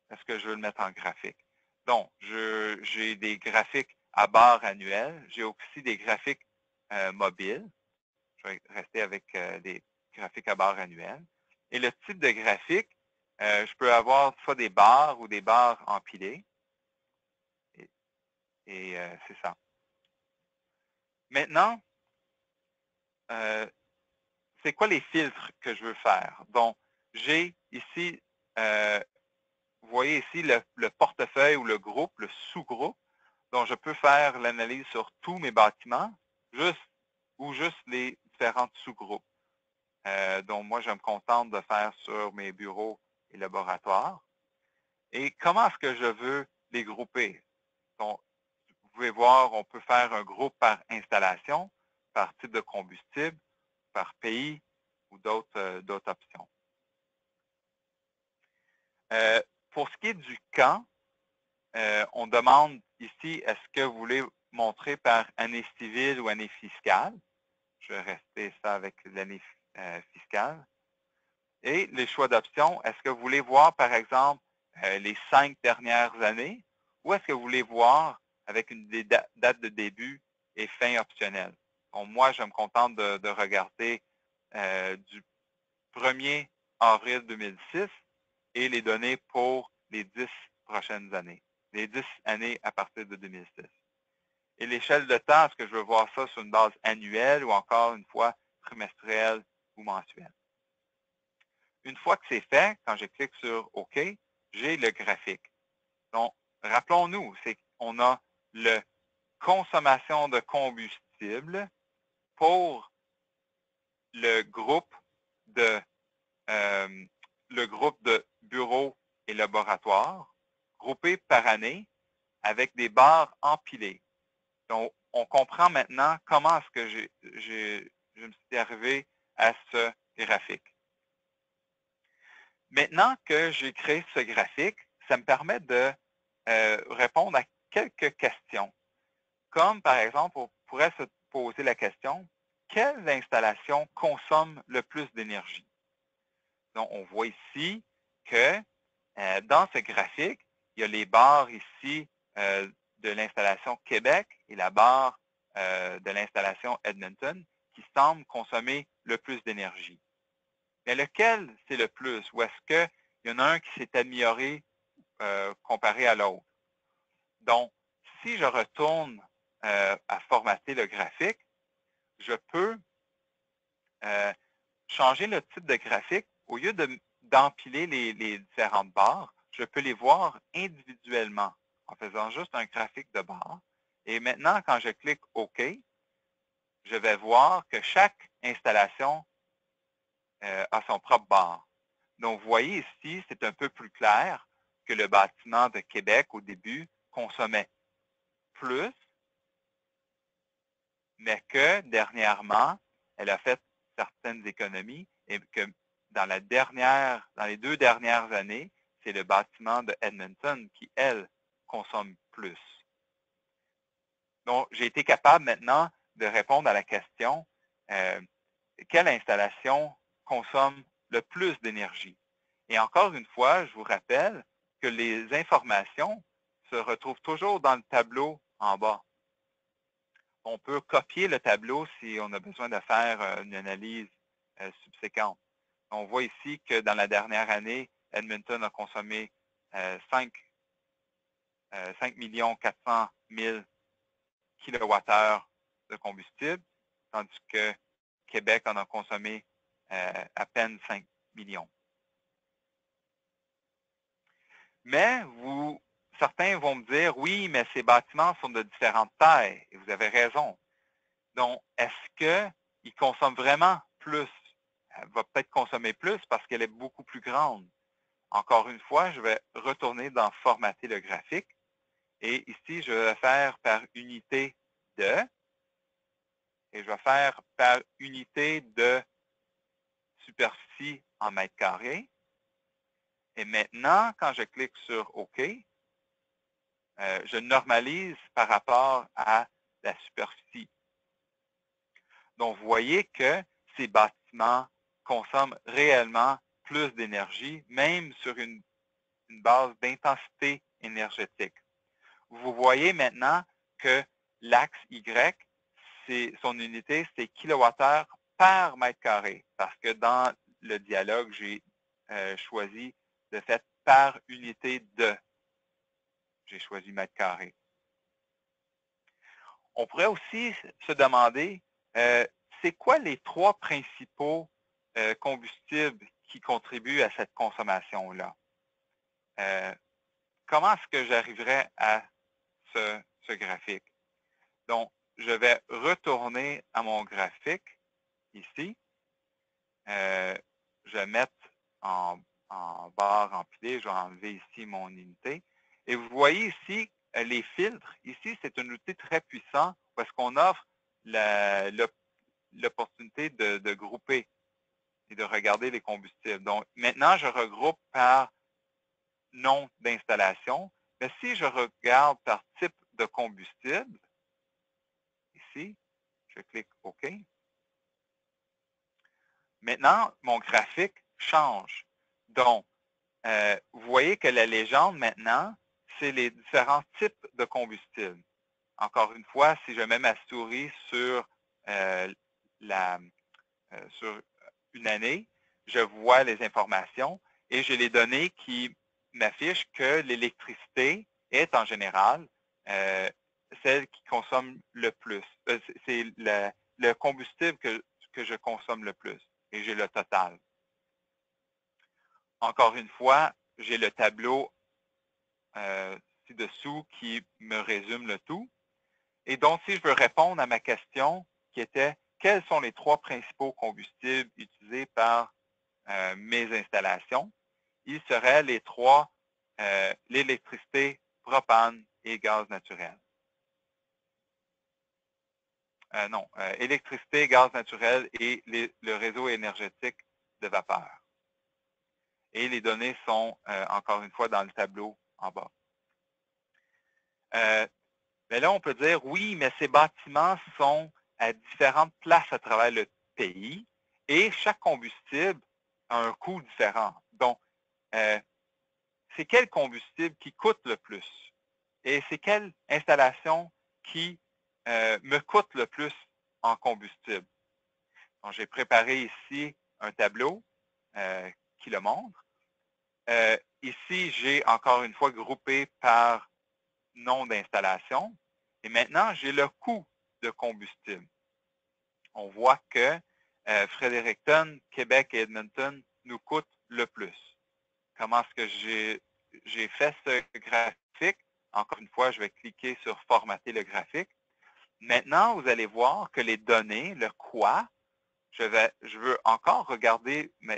est-ce que je veux le mettre en graphique? Donc, j'ai des graphiques à barres annuelles. J'ai aussi des graphiques mobiles. Je vais rester avec des graphiques à barres annuelles. Et le type de graphique, je peux avoir soit des barres ou des barres empilées. Et c'est ça. Maintenant, c'est quoi les filtres que je veux faire? Donc, j'ai ici, vous voyez ici le portefeuille ou le groupe, le sous-groupe. Donc, je peux faire l'analyse sur tous mes bâtiments ou juste les différents sous-groupes. Donc, moi, je me contente de faire sur mes bureaux et laboratoires. Et comment est-ce que je veux les grouper? Donc, vous pouvez voir, on peut faire un groupe par installation, par type de combustible, par pays ou d'autres options. Pour ce qui est du quand, on demande ici, est-ce que vous voulez montrer par année civile ou année fiscale? Je vais rester ça avec l'année fiscale. Et les choix d'options, est-ce que vous voulez voir, par exemple, les 5 dernières années ou est-ce que vous voulez voir avec une date de début et fin optionnelle? Donc, moi, je me contente de regarder du 1er avril 2006 et les données pour les 10 prochaines années, les 10 années à partir de 2006. Et l'échelle de temps, est-ce que je veux voir ça sur une base annuelle ou encore une fois trimestrielle ou mensuelle? Une fois que c'est fait, quand je clique sur OK, j'ai le graphique. Donc, rappelons-nous, c'est qu'on a le consommation de combustible pour le groupe de bureaux et laboratoires, groupés par année avec des barres empilées. Donc, on comprend maintenant comment est-ce que je me suis arrivé à ce graphique. Maintenant que j'ai créé ce graphique, ça me permet de répondre à quelques questions. Comme, par exemple, on pourrait se poser la question, quelle installation consomme le plus d'énergie? Donc, on voit ici que dans ce graphique, il y a les barres ici de l'installation Québec et la barre de l'installation Edmonton qui semblent consommer le plus d'énergie. Mais lequel c'est le plus? Ou est-ce qu'il y en a un qui s'est amélioré comparé à l'autre? Donc, si je retourne à formater le graphique, je peux changer le type de graphique. Au lieu d'empiler les différentes barres, je peux les voir individuellement en faisant juste un graphique de barres. Et maintenant, quand je clique OK, je vais voir que chaque installation a son propre barre. Donc, vous voyez ici, c'est un peu plus clair que le bâtiment de Québec, au début, consommait plus, mais que dernièrement, elle a fait certaines économies et que dans les 2 dernières années, c'est le bâtiment de Edmonton qui, elle, consomme plus. Donc, j'ai été capable maintenant de répondre à la question, quelle installation consomme le plus d'énergie? Et encore une fois, je vous rappelle que les informations se retrouvent toujours dans le tableau en bas. On peut copier le tableau si on a besoin de faire une analyse subséquente. On voit ici que dans la dernière année, Edmonton a consommé 5 400 000 kWh de combustible, tandis que Québec en a consommé à peine 5 millions. Mais certains vont me dire, oui, mais ces bâtiments sont de différentes tailles, et vous avez raison. Donc, est-ce qu'ils consomment vraiment plus elle va peut-être consommer plus parce qu'elle est beaucoup plus grande. Encore une fois, je vais retourner dans formater le graphique. Et ici, je vais faire par unité de, et je vais faire par unité de superficie en mètres carrés. Et maintenant, quand je clique sur OK, je normalise par rapport à la superficie. Donc, vous voyez que ces bâtiments consomment réellement plus d'énergie, même sur une base d'intensité énergétique. Vous voyez maintenant que l'axe Y, son unité, c'est kilowattheure par mètre carré, parce que dans le dialogue, j'ai choisi de faire par unité de. J'ai choisi mètre carré. On pourrait aussi se demander, c'est quoi les trois principaux combustibles qui contribuent à cette consommation-là? Comment est-ce que j'arriverais à ce graphique? Donc, je vais retourner à mon graphique ici. Je vais mettre en barre empilée, je vais enlever ici mon unité. Et vous voyez ici les filtres. Ici, c'est un outil très puissant parce qu'on offre l'opportunité de grouper et de regarder les combustibles. Donc, maintenant, je regroupe par nom d'installation. Mais si je regarde par type de combustible, ici, je clique OK. Maintenant, mon graphique change. Donc, vous voyez que la légende maintenant, c'est les différents types de combustibles. Encore une fois, si je mets ma souris sur, sur une année, je vois les informations et j'ai les données qui m'affichent que l'électricité est en général celle qui consomme le plus. C'est le combustible que je consomme le plus. Et j'ai le total. Encore une fois, j'ai le tableau ci-dessous qui me résume le tout. Et donc, si je veux répondre à ma question qui était quels sont les trois principaux combustibles utilisés par mes installations, ils seraient les trois, l'électricité, propane et gaz naturel. Non, électricité, gaz naturel et le réseau énergétique de vapeur. Et les données sont, encore une fois, dans le tableau en bas. Mais là, on peut dire, oui, mais ces bâtiments sont à différentes places à travers le pays et chaque combustible a un coût différent. Donc, c'est quel combustible qui coûte le plus? Et c'est quelle installation qui me coûte le plus en combustible? Donc, j'ai préparé ici un tableau qui le montre. Ici, j'ai encore une fois groupé par nom d'installation. Et maintenant, j'ai le coût de combustible. On voit que Fredericton, Québec et Edmonton nous coûtent le plus. Comment est-ce que j'ai fait ce graphique? Encore une fois, je vais cliquer sur « Formater le graphique ». Maintenant, vous allez voir que les données, le quoi, je veux encore regarder ma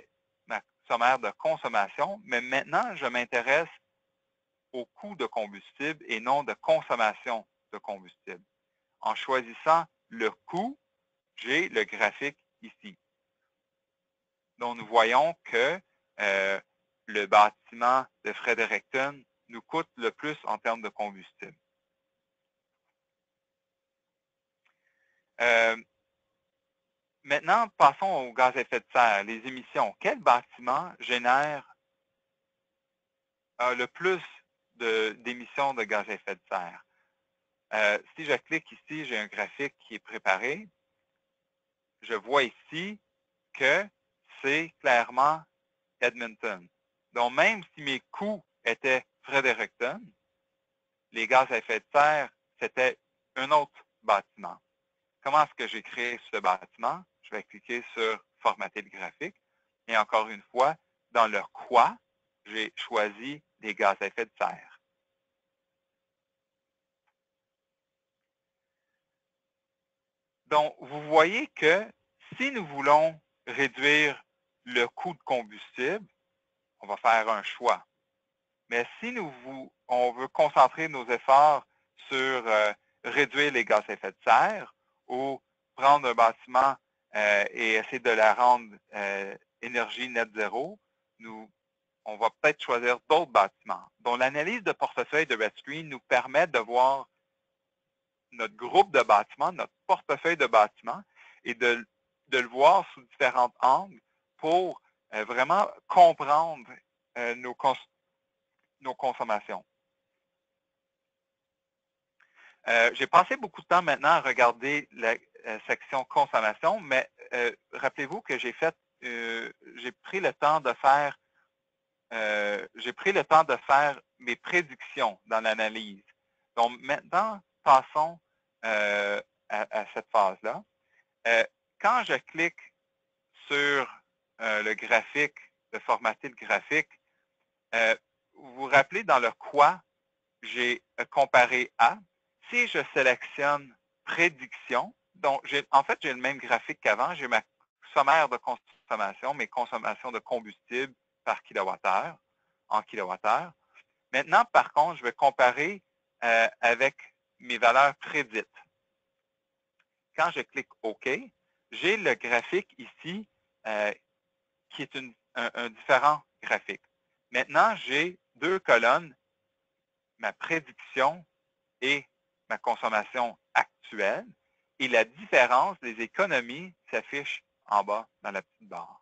sommaire de consommation, mais maintenant, je m'intéresse au coût de combustible et non de consommation de combustible. En choisissant le coût, j'ai le graphique ici. Donc, nous voyons que le bâtiment de Fredericton nous coûte le plus en termes de combustible. Maintenant, passons aux gaz à effet de serre, les émissions. Quel bâtiment génère le plus d'émissions de gaz à effet de serre? Si je clique ici, j'ai un graphique qui est préparé. Je vois ici que c'est clairement Edmonton. Donc, même si mes coûts étaient Fredericton, les gaz à effet de serre, c'était un autre bâtiment. Comment est-ce que j'ai créé ce bâtiment? Je vais cliquer sur « Formater le graphique ». Et encore une fois, dans le « quoi », j'ai choisi les gaz à effet de serre. Donc, vous voyez que si nous voulons réduire le coût de combustible, on va faire un choix. Mais si on veut concentrer nos efforts sur réduire les gaz à effet de serre ou prendre un bâtiment et essayer de la rendre énergie net zéro, on va peut-être choisir d'autres bâtiments. Donc, l'analyse de portefeuille de RedScreen nous permet de voir notre groupe de bâtiments, notre portefeuille de bâtiments, et de le voir sous différents angles pour vraiment comprendre nos consommations. J'ai passé beaucoup de temps maintenant à regarder la section consommation, mais rappelez-vous que j'ai pris le temps de faire mes prédictions dans l'analyse. Donc maintenant, passons à cette phase-là. Quand je clique sur le graphique, de formater le graphique, vous vous rappelez dans le quoi j'ai comparé à. Si je sélectionne prédiction, donc en fait, j'ai le même graphique qu'avant. J'ai ma sommaire de consommation, mes consommations de combustible par kilowattheure, en kilowattheure. Maintenant, par contre, je vais comparer avec mes valeurs prédites. Quand je clique OK, j'ai le graphique ici qui est un différent graphique. Maintenant, j'ai deux colonnes, ma prédiction et ma consommation actuelle, et la différence des économies s'affiche en bas dans la petite barre.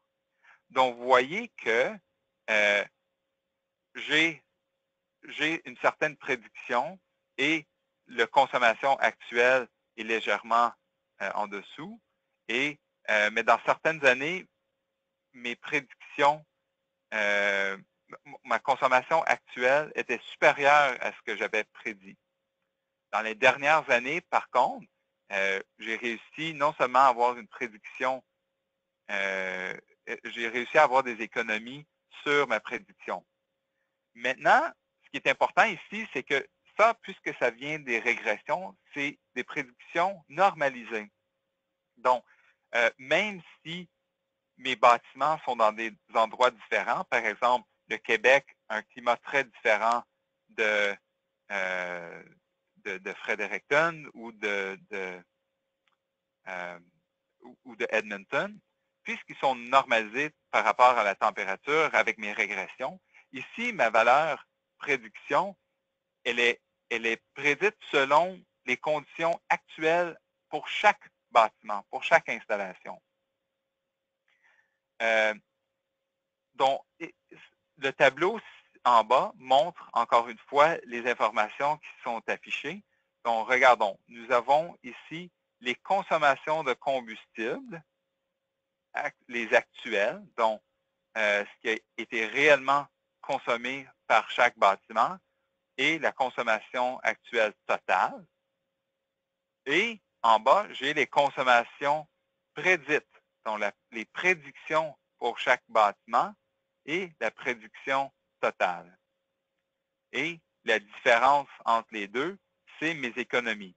Donc, vous voyez que j'ai une certaine prédiction et la consommation actuelle est légèrement en dessous. Mais dans certaines années, mes prédictions, ma consommation actuelle était supérieure à ce que j'avais prédit. Dans les dernières années, par contre, j'ai réussi non seulement à avoir une prédiction, j'ai réussi à avoir des économies sur ma prédiction. Maintenant, ce qui est important ici, c'est que ça, puisque ça vient des régressions, c'est des prédictions normalisées. Donc, même si mes bâtiments sont dans des endroits différents, par exemple, le Québec a un climat très différent de Fredericton ou de Edmonton, puisqu'ils sont normalisés par rapport à la température avec mes régressions. Ici, ma valeur prédiction, elle est prédite selon les conditions actuelles pour chaque bâtiment, pour chaque installation. Donc, le tableau en bas montre encore une fois les informations qui sont affichées. Donc, regardons, nous avons ici les consommations de combustible, les actuelles, donc ce qui a été réellement consommé par chaque bâtiment, et la consommation actuelle totale. Et en bas, j'ai les consommations prédites, donc les prédictions pour chaque bâtiment et la prédiction totale. Et la différence entre les deux, c'est mes économies.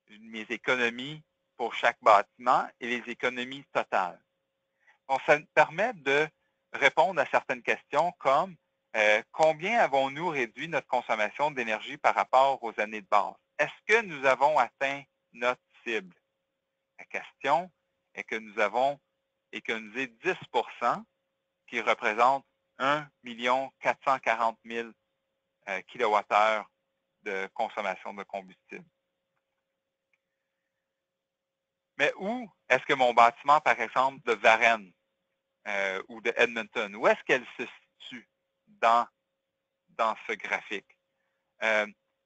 Mes économies pour chaque bâtiment et les économies totales. Donc, ça me permet de répondre à certaines questions comme combien avons-nous réduit notre consommation d'énergie par rapport aux années de base? Est-ce que nous avons atteint notre cible? La question est que nous avons économisé 10 qui représente 1 440 000 kWh de consommation de combustible. Mais où est-ce que mon bâtiment, par exemple, de Varennes ou de Edmonton, où est-ce qu'elle se situe dans ce graphique?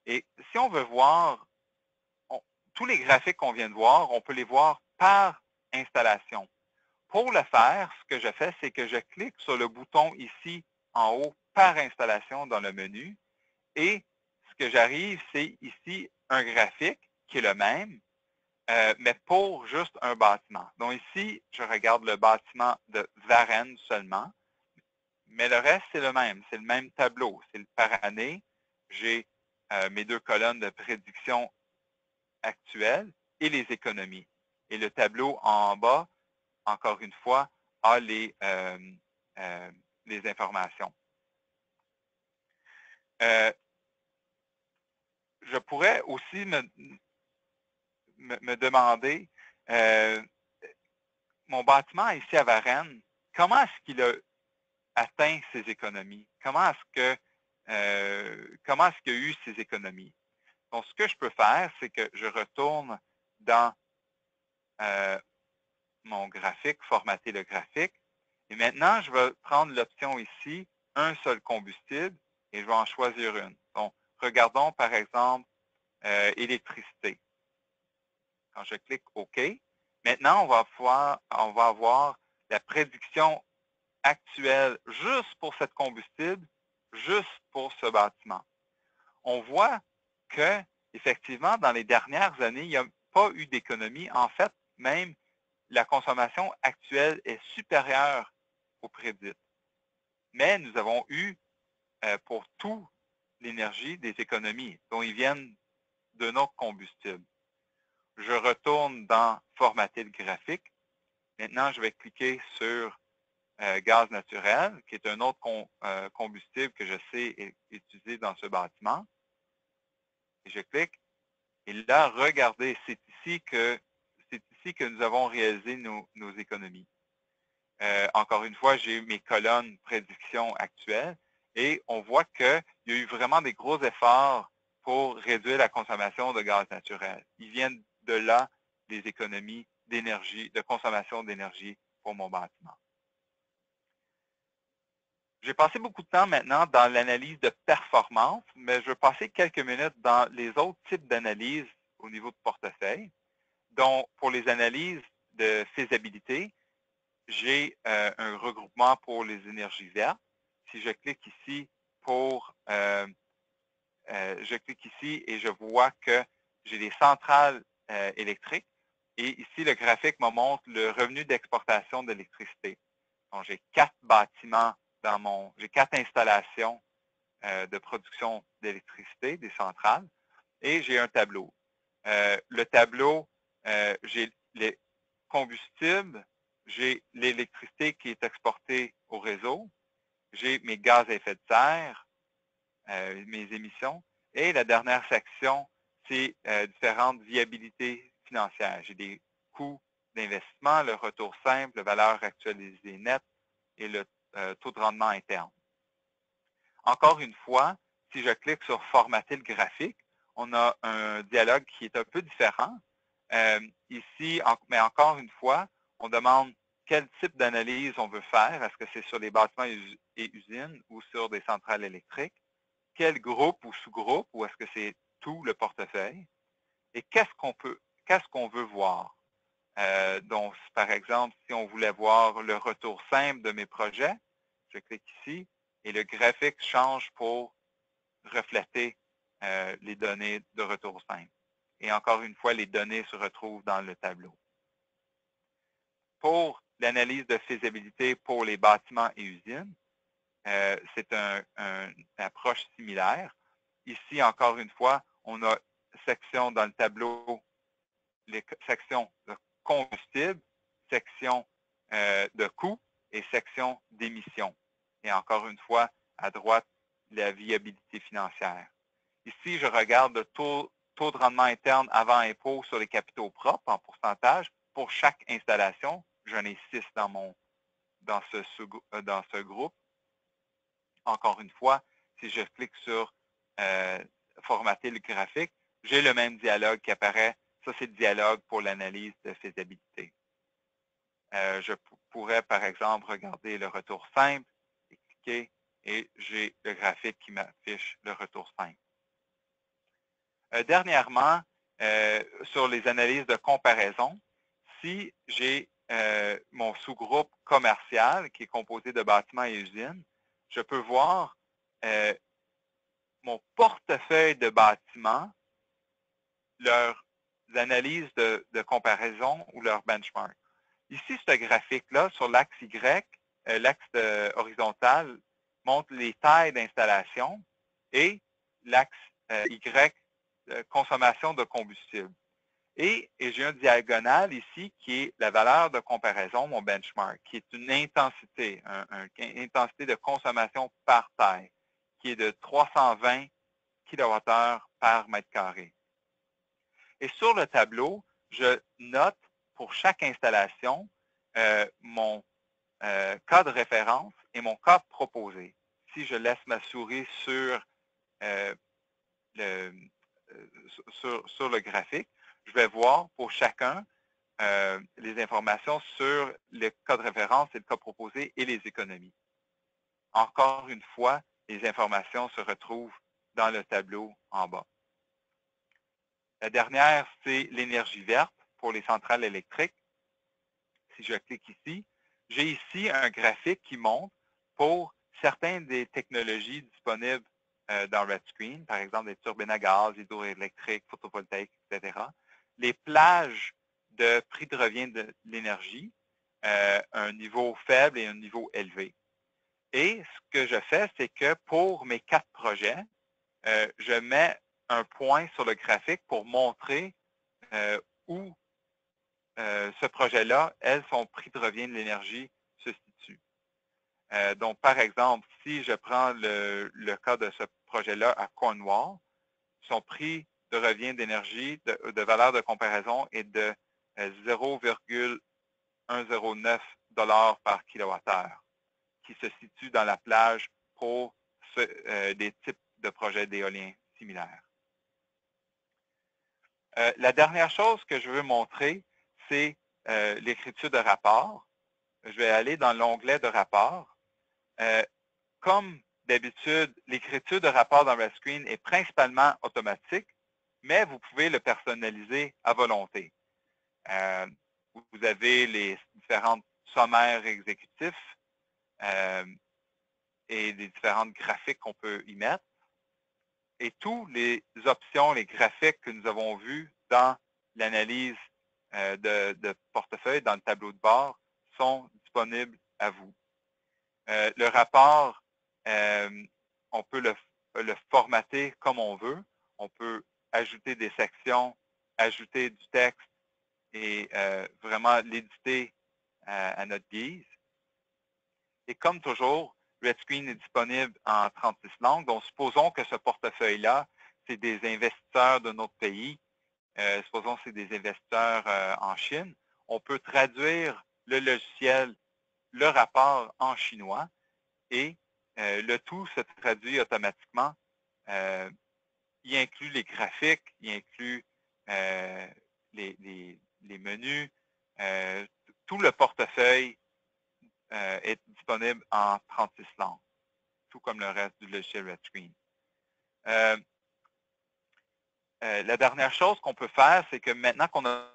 Et si on veut voir, tous les graphiques qu'on vient de voir, on peut les voir par installation. Pour le faire, ce que je fais, c'est que je clique sur le bouton ici en haut, par installation dans le menu, et ce que j'arrive, c'est ici un graphique qui est le même, mais pour juste un bâtiment. Donc ici, je regarde le bâtiment de Varennes seulement, mais le reste, c'est le même. C'est le même tableau. C'est par année. J'ai mes deux colonnes de prédiction actuelle et les économies. Et le tableau en bas encore une fois, a les informations. Je pourrais aussi me demander, mon bâtiment ici à Varennes, comment est-ce qu'il a atteint ses économies? Comment est-ce qu'il y a eu ces économies? Donc, ce que je peux faire, c'est que je retourne dans mon graphique, formater le graphique. Et maintenant, je vais prendre l'option ici, un seul combustible, et je vais en choisir une. Donc, regardons par exemple électricité. Quand je clique OK, maintenant, on va avoir la prédiction actuelle juste pour cette combustible, juste pour ce bâtiment. On voit que, effectivement, dans les dernières années, il n'y a pas eu d'économie. En fait, même la consommation actuelle est supérieure aux prédites. Mais nous avons eu, pour tout l'énergie, des économies dont ils viennent de notre combustible. Je retourne dans « Formater le graphique ». Maintenant, je vais cliquer sur gaz naturel, qui est un autre combustible que je sais est utilisé dans ce bâtiment. Et je clique. Et là, regardez, c'est ici que nous avons réalisé nos économies. Encore une fois, j'ai mes colonnes prédictions actuelles et on voit qu'il y a eu vraiment des gros efforts pour réduire la consommation de gaz naturel. Ils viennent de là des économies d'énergie, de consommation d'énergie pour mon bâtiment. J'ai passé beaucoup de temps maintenant dans l'analyse de performance, mais je vais passer quelques minutes dans les autres types d'analyses au niveau de portefeuille. Donc, pour les analyses de faisabilité, j'ai un regroupement pour les énergies vertes. Si je clique ici je clique ici et je vois que j'ai des centrales électriques. Et ici, le graphique me montre le revenu d'exportation d'électricité. Donc, j'ai 4 bâtiments j'ai 4 installations de production d'électricité, des centrales, et j'ai un tableau. Le tableau, j'ai les combustibles, j'ai l'électricité qui est exportée au réseau, j'ai mes gaz à effet de serre, mes émissions, et la dernière section, c'est différentes viabilités financières. J'ai des coûts d'investissement, le retour simple, la valeur actualisée nette et le taux de rendement interne. Encore une fois, si je clique sur « Formater le graphique », on a un dialogue qui est un peu différent. Ici, mais encore une fois, on demande quel type d'analyse on veut faire. Est-ce que c'est sur les bâtiments et usines ou sur des centrales électriques? Quel groupe ou sous-groupe, ou est-ce que c'est tout le portefeuille? Et qu'est-ce qu'on veut voir? Donc, par exemple, si on voulait voir le retour simple de mes projets, je clique ici et le graphique change pour refléter les données de retour simple. Et encore une fois, les données se retrouvent dans le tableau. Pour l'analyse de faisabilité pour les bâtiments et usines, c'est une approche similaire. Ici, encore une fois, on a section dans le tableau, les sections de combustible, section de coûts et section d'émissions. Et encore une fois, à droite, la viabilité financière. Ici, je regarde le taux de rendement interne avant impôt sur les capitaux propres en pourcentage pour chaque installation. J'en ai 6 dans ce groupe. Encore une fois, si je clique sur formater le graphique, j'ai le même dialogue qui apparaît. Ça, c'est le dialogue pour l'analyse de faisabilité. Je pourrais, par exemple, regarder le retour simple et cliquer, et j'ai le graphique qui m'affiche le retour simple. Dernièrement, sur les analyses de comparaison, si j'ai mon sous-groupe commercial qui est composé de bâtiments et usines, je peux voir mon portefeuille de bâtiments, leurs analyses de comparaison ou leur benchmark. Ici, ce graphique-là, sur l'axe Y, l'axe horizontal montre les tailles d'installation et l'axe Y, consommation de combustible. Et j'ai un diagonale ici qui est la valeur de comparaison, mon benchmark, qui est une intensité, une intensité de consommation par taille, qui est de 320 kWh par mètre carré. Et sur le tableau, je note pour chaque installation mon cas de référence et mon cas proposé. Si je laisse ma souris sur sur le graphique, je vais voir pour chacun les informations sur le cas de référence et le cas proposé et les économies. Encore une fois, les informations se retrouvent dans le tableau en bas. La dernière, c'est l'énergie verte pour les centrales électriques. Si je clique ici, j'ai ici un graphique qui montre pour certaines des technologies disponibles dans RedScreen, par exemple des turbines à gaz, hydroélectriques, photovoltaïques, etc., les plages de prix de revient de l'énergie, un niveau faible et un niveau élevé. Et ce que je fais, c'est que pour mes 4 projets, je mets un point sur le graphique pour montrer où ce projet-là, son prix de revient de l'énergie se situe. Donc, par exemple, si je prends le cas de ce projet-là à Cornwall, son prix de revient d'énergie de valeur de comparaison est de 0,109 $ par kilowattheure, qui se situe dans la plage pour des types de projets d'éolien similaires. La dernière chose que je veux montrer, c'est l'écriture de rapport. Je vais aller dans l'onglet de rapport. Comme d'habitude, l'écriture de rapport dans RedScreen est principalement automatique, mais vous pouvez le personnaliser à volonté. Vous avez les différents sommaires exécutifs et les différentes graphiques qu'on peut y mettre. Et toutes les options, les graphiques que nous avons vus dans l'analyse de portefeuille, dans le tableau de bord, sont disponibles à vous. Le rapport, on peut le formater comme on veut. On peut ajouter des sections, ajouter du texte et vraiment l'éditer à notre guise. Et comme toujours, RedScreen est disponible en 36 langues. Donc, supposons que ce portefeuille-là, c'est des investisseurs de notre pays. Supposons que c'est des investisseurs en Chine. On peut traduire le logiciel, le rapport en chinois et le tout se traduit automatiquement. Il inclut les graphiques, il inclut les menus. Tout le portefeuille est disponible en 36 langues, tout comme le reste du logiciel RedScreen. La dernière chose qu'on peut faire, c'est que maintenant qu'on a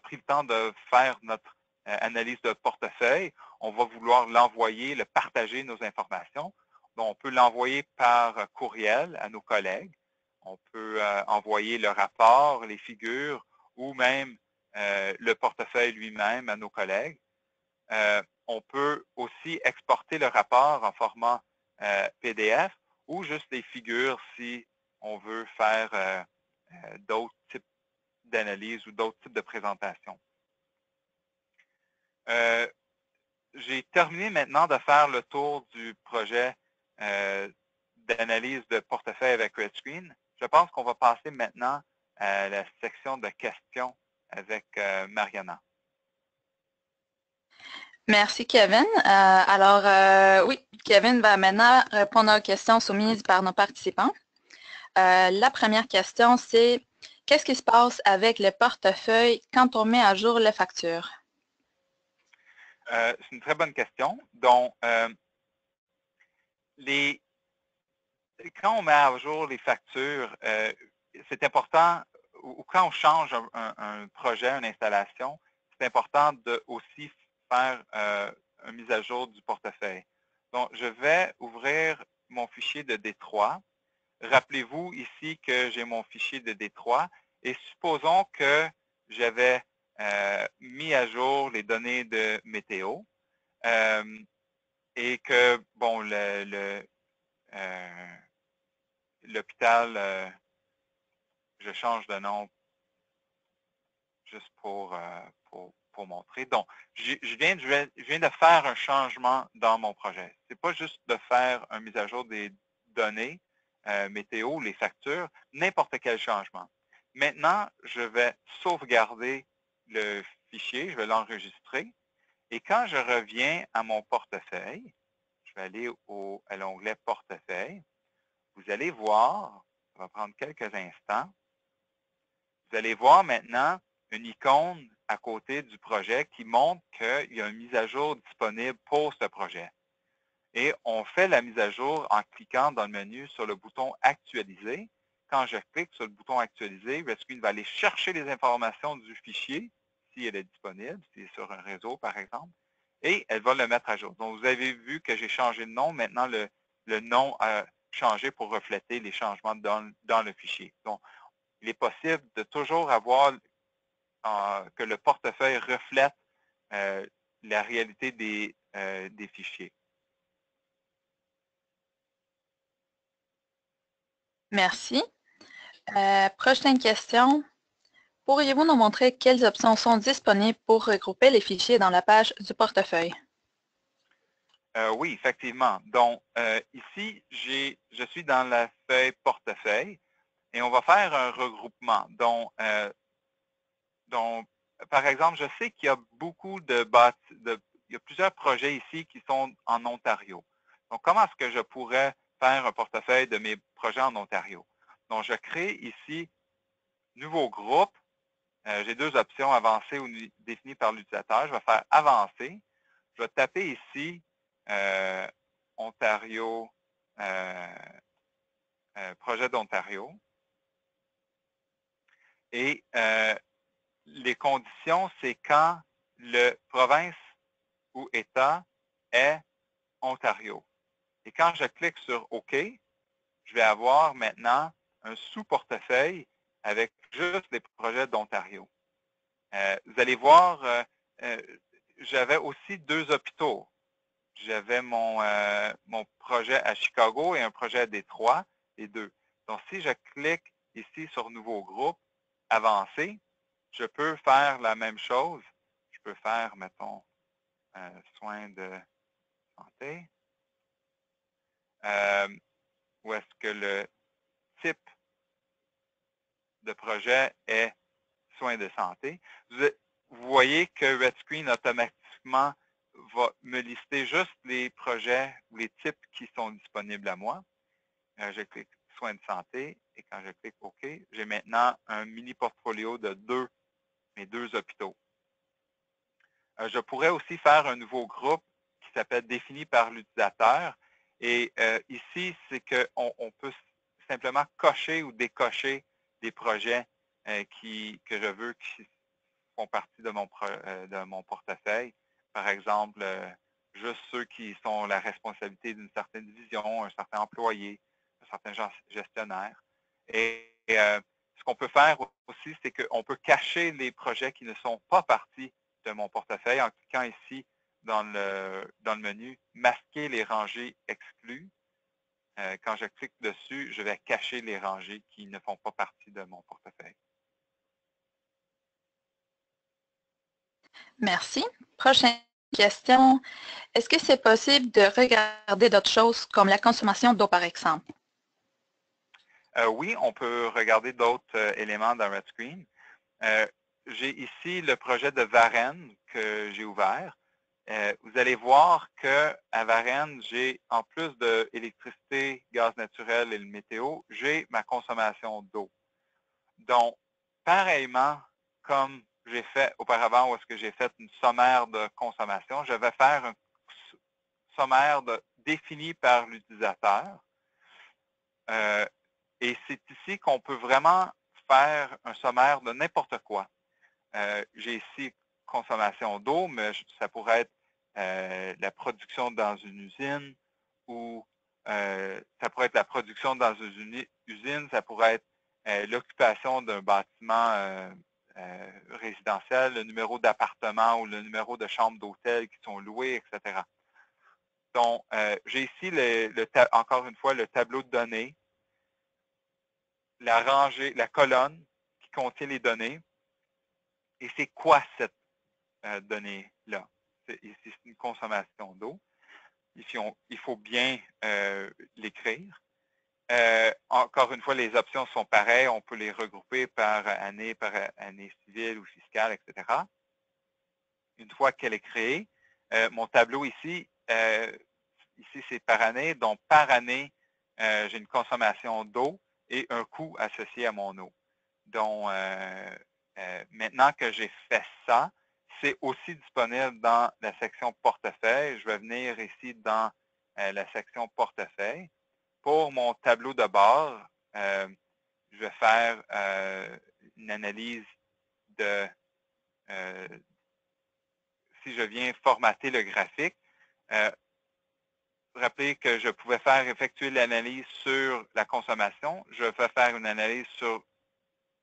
pris le temps de faire notre analyse de portefeuille, on va vouloir l'envoyer, le partager nos informations. Donc, on peut l'envoyer par courriel à nos collègues. On peut envoyer le rapport, les figures ou même le portefeuille lui-même à nos collègues. On peut aussi exporter le rapport en format PDF ou juste les figures si on veut faire d'autres types d'analyses ou d'autres types de présentations. J'ai terminé maintenant de faire le tour du projet d'analyse de portefeuille avec RedScreen. Je pense qu'on va passer maintenant à la section de questions avec Mariana. Merci, Kevin. Oui, Kevin va maintenant répondre aux questions soumises par nos participants. La première question, c'est qu'est-ce qui se passe avec le portefeuille quand on met à jour les factures? C'est une très bonne question. Donc, quand on met à jour les factures, c'est important, ou quand on change un projet, une installation, c'est important de aussi faire une mise à jour du portefeuille. Donc, je vais ouvrir mon fichier de D3. Rappelez-vous ici que j'ai mon fichier de D3 et supposons que j'avais mis à jour les données de météo et que, bon, l'hôpital, je change de nom juste pour montrer. Donc, je viens de faire un changement dans mon projet. Ce n'est pas juste de faire une mise à jour des données, météo, les factures, n'importe quel changement. Maintenant, je vais sauvegarder le fichier, je vais l'enregistrer. Et quand je reviens à mon portefeuille, je vais aller à l'onglet Portefeuille. Vous allez voir, ça va prendre quelques instants, vous allez voir maintenant une icône à côté du projet qui montre qu'il y a une mise à jour disponible pour ce projet. Et on fait la mise à jour en cliquant dans le menu sur le bouton « Actualiser ». Quand je clique sur le bouton « Actualiser », Redscreen va aller chercher les informations du fichier, si elle est disponible, si c'est sur un réseau par exemple, et elle va le mettre à jour. Donc, vous avez vu que j'ai changé de nom. Maintenant, le nom a changé pour refléter les changements dans le fichier. Donc, il est possible de toujours avoir que le portefeuille reflète la réalité des fichiers. Merci. Prochaine question. Pourriez-vous nous montrer quelles options sont disponibles pour regrouper les fichiers dans la page du portefeuille? Oui, effectivement. Donc, ici, je suis dans la feuille portefeuille et on va faire un regroupement. Donc, par exemple, je sais qu'il y a beaucoup il y a plusieurs projets ici qui sont en Ontario. Donc, comment est-ce que je pourrais faire un portefeuille de mes projets en Ontario? Donc, je crée ici nouveau groupe. J'ai deux options, avancer ou défini par l'utilisateur. Je vais faire avancer. Je vais taper ici Ontario, projet d'Ontario. Et les conditions, c'est quand le province ou État est Ontario. Et quand je clique sur OK, je vais avoir maintenant un sous-portefeuille avec juste les projets d'Ontario. Vous allez voir, j'avais aussi deux hôpitaux. J'avais mon projet à Chicago et un projet à Détroit, les deux. Donc, si je clique ici sur Nouveau groupe, Avancer, je peux faire la même chose. Je peux faire, mettons, soins de santé, où est-ce que le type de projet est soins de santé. Vous voyez que Redscreen automatiquement va me lister juste les projets ou les types qui sont disponibles à moi. Je clique soins de santé et quand je clique OK, j'ai maintenant un mini portfolio de mes deux hôpitaux. Je pourrais aussi faire un nouveau groupe qui s'appelle défini par l'utilisateur. Et ici, c'est qu'on peut simplement cocher ou décocher des projets que je veux qui font partie de mon portefeuille. Par exemple, juste ceux qui sont la responsabilité d'une certaine division, un certain employé, un certain gestionnaire. Et ce qu'on peut faire aussi, c'est qu'on peut cacher les projets qui ne sont pas partis de mon portefeuille en cliquant ici dans le menu « Masquer les rangées exclues ». Quand je clique dessus, je vais cacher les rangées qui ne font pas partie de mon portefeuille. Merci. Prochaine question. Est-ce que c'est possible de regarder d'autres choses comme la consommation d'eau, par exemple? Oui, on peut regarder d'autres éléments dans Redscreen. J'ai ici le projet de Varennes que j'ai ouvert. Vous allez voir qu'à Varennes, j'ai, en plus de l'électricité, gaz naturel et le météo, j'ai ma consommation d'eau. Donc, pareillement, comme j'ai fait auparavant, où est-ce que j'ai fait une sommaire de consommation, je vais faire un sommaire défini par l'utilisateur. Et c'est ici qu'on peut vraiment faire un sommaire de n'importe quoi. J'ai ici consommation d'eau, mais ça pourrait être la production dans une usine ou ça pourrait être la production dans une usine, ça pourrait être l'occupation d'un bâtiment résidentiel, le numéro d'appartement ou le numéro de chambre d'hôtel qui sont loués, etc. Donc, j'ai ici, encore une fois, le tableau de données, la rangée, la colonne qui contient les données. Et c'est quoi cette donnée-là? Ici, c'est une consommation d'eau. Il faut bien l'écrire. Encore une fois, les options sont pareilles. On peut les regrouper par année civile ou fiscale, etc. Une fois qu'elle est créée, mon tableau ici, c'est par année. Donc, par année, j'ai une consommation d'eau et un coût associé à mon eau. Donc, maintenant que j'ai fait ça, c'est aussi disponible dans la section portefeuille. Je vais venir ici dans la section portefeuille. Pour mon tableau de bord, je vais faire une analyse de, si je viens formater le graphique, rappelez que je pouvais effectuer l'analyse sur la consommation. Je vais faire une analyse sur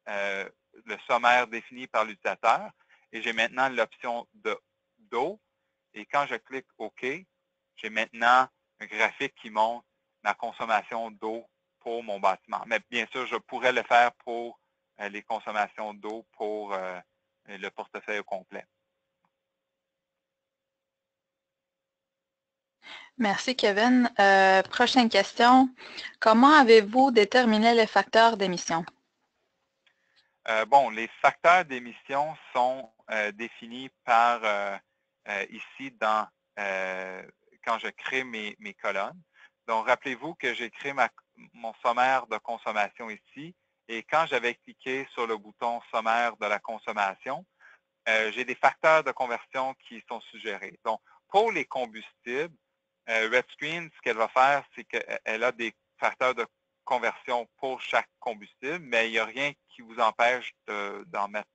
le sommaire défini par l'utilisateur et j'ai maintenant l'option d'eau. Et quand je clique OK, j'ai maintenant un graphique qui montre ma consommation d'eau pour mon bâtiment. Mais bien sûr, je pourrais le faire pour les consommations d'eau pour le portefeuille au complet. Merci, Kevin. Prochaine question. Comment avez-vous déterminé les facteurs d'émission? Bon, les facteurs d'émission sont définis par ici dans quand je crée mes colonnes. Donc, rappelez-vous que j'ai créé mon sommaire de consommation ici et quand j'avais cliqué sur le bouton sommaire de la consommation, j'ai des facteurs de conversion qui sont suggérés. Donc, pour les combustibles, RedScreen, ce qu'elle va faire, c'est qu'elle a des facteurs de conversion pour chaque combustible, mais il n'y a rien qui vous empêche d'en mettre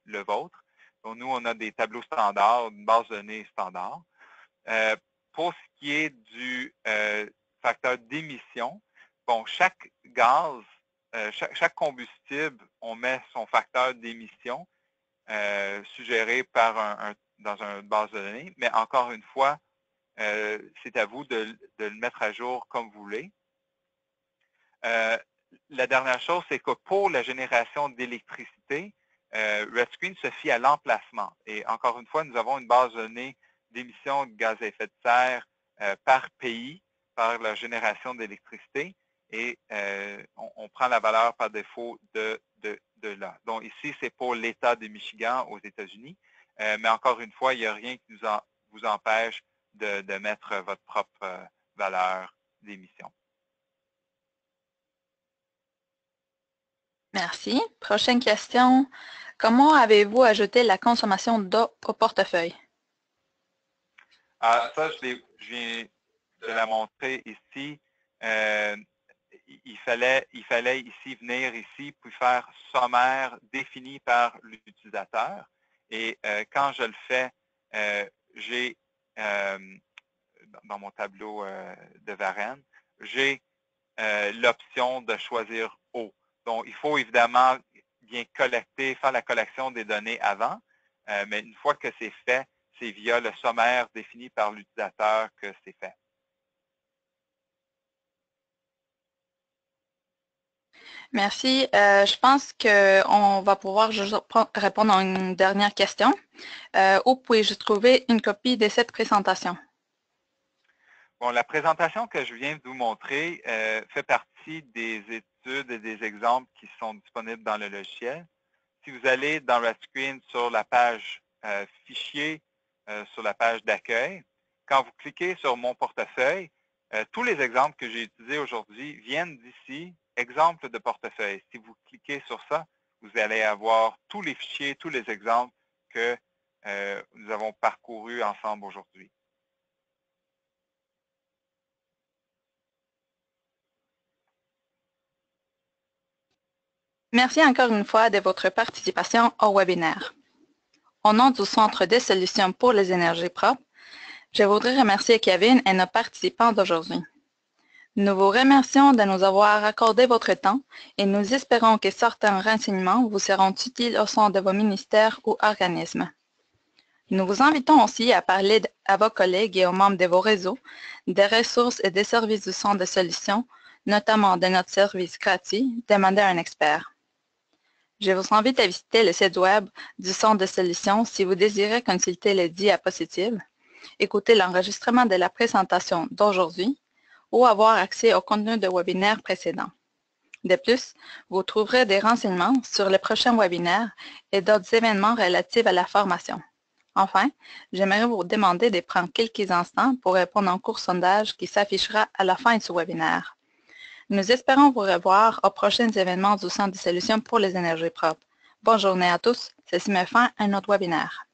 le vôtre. Donc, nous, on a des tableaux standards, une base de données standard. Pour ce qui est du facteur d'émission, bon, chaque gaz, chaque combustible, on met son facteur d'émission suggéré dans une base de données, mais encore une fois, c'est à vous de le mettre à jour comme vous voulez. La dernière chose, c'est que pour la génération d'électricité, RedScreen se fie à l'emplacement. Et encore une fois, nous avons une base de données d'émissions de gaz à effet de serre par pays, par la génération d'électricité, et on prend la valeur par défaut de là. Donc ici, c'est pour l'État de Michigan aux États-Unis, mais encore une fois, il n'y a rien qui vous empêche de mettre votre propre valeur d'émission. Merci. Prochaine question. Comment avez-vous ajouté la consommation d'eau au portefeuille? Ça, je viens de la montrer ici. Il fallait ici venir ici puis faire sommaire défini par l'utilisateur. Et quand je le fais, j'ai dans mon tableau de Varenne, j'ai l'option de choisir eau. Donc, il faut évidemment bien faire la collection des données avant, mais une fois que c'est fait, c'est via le sommaire défini par l'utilisateur que c'est fait. Merci. Je pense qu'on va pouvoir juste répondre à une dernière question. Où puis-je trouver une copie de cette présentation? Bon, la présentation que je viens de vous montrer fait partie des études et des exemples qui sont disponibles dans le logiciel. Si vous allez dans RedScreen sur la page Fichier, sur la page d'accueil, quand vous cliquez sur Mon portefeuille, tous les exemples que j'ai utilisés aujourd'hui viennent d'ici, exemples de portefeuille. Si vous cliquez sur ça, vous allez avoir tous les fichiers, tous les exemples que nous avons parcourus ensemble aujourd'hui. Merci encore une fois de votre participation au webinaire. Au nom du Centre des solutions pour les énergies propres, je voudrais remercier Kevin et nos participants d'aujourd'hui. Nous vous remercions de nous avoir accordé votre temps et nous espérons que certains renseignements vous seront utiles au sein de vos ministères ou organismes. Nous vous invitons aussi à parler à vos collègues et aux membres de vos réseaux des ressources et des services du Centre de solutions, notamment de notre service gratuit « Demandez à un expert ». Je vous invite à visiter le site web du Centre de solutions si vous désirez consulter les diapositives, écouter l'enregistrement de la présentation d'aujourd'hui ou avoir accès au contenu de webinaires précédents. De plus, vous trouverez des renseignements sur les prochains webinaires et d'autres événements relatifs à la formation. Enfin, j'aimerais vous demander de prendre quelques instants pour répondre à un court sondage qui s'affichera à la fin de ce webinaire. Nous espérons vous revoir aux prochains événements du Centre de solutions pour les énergies propres. Bonne journée à tous. Ceci met fin à notre webinaire.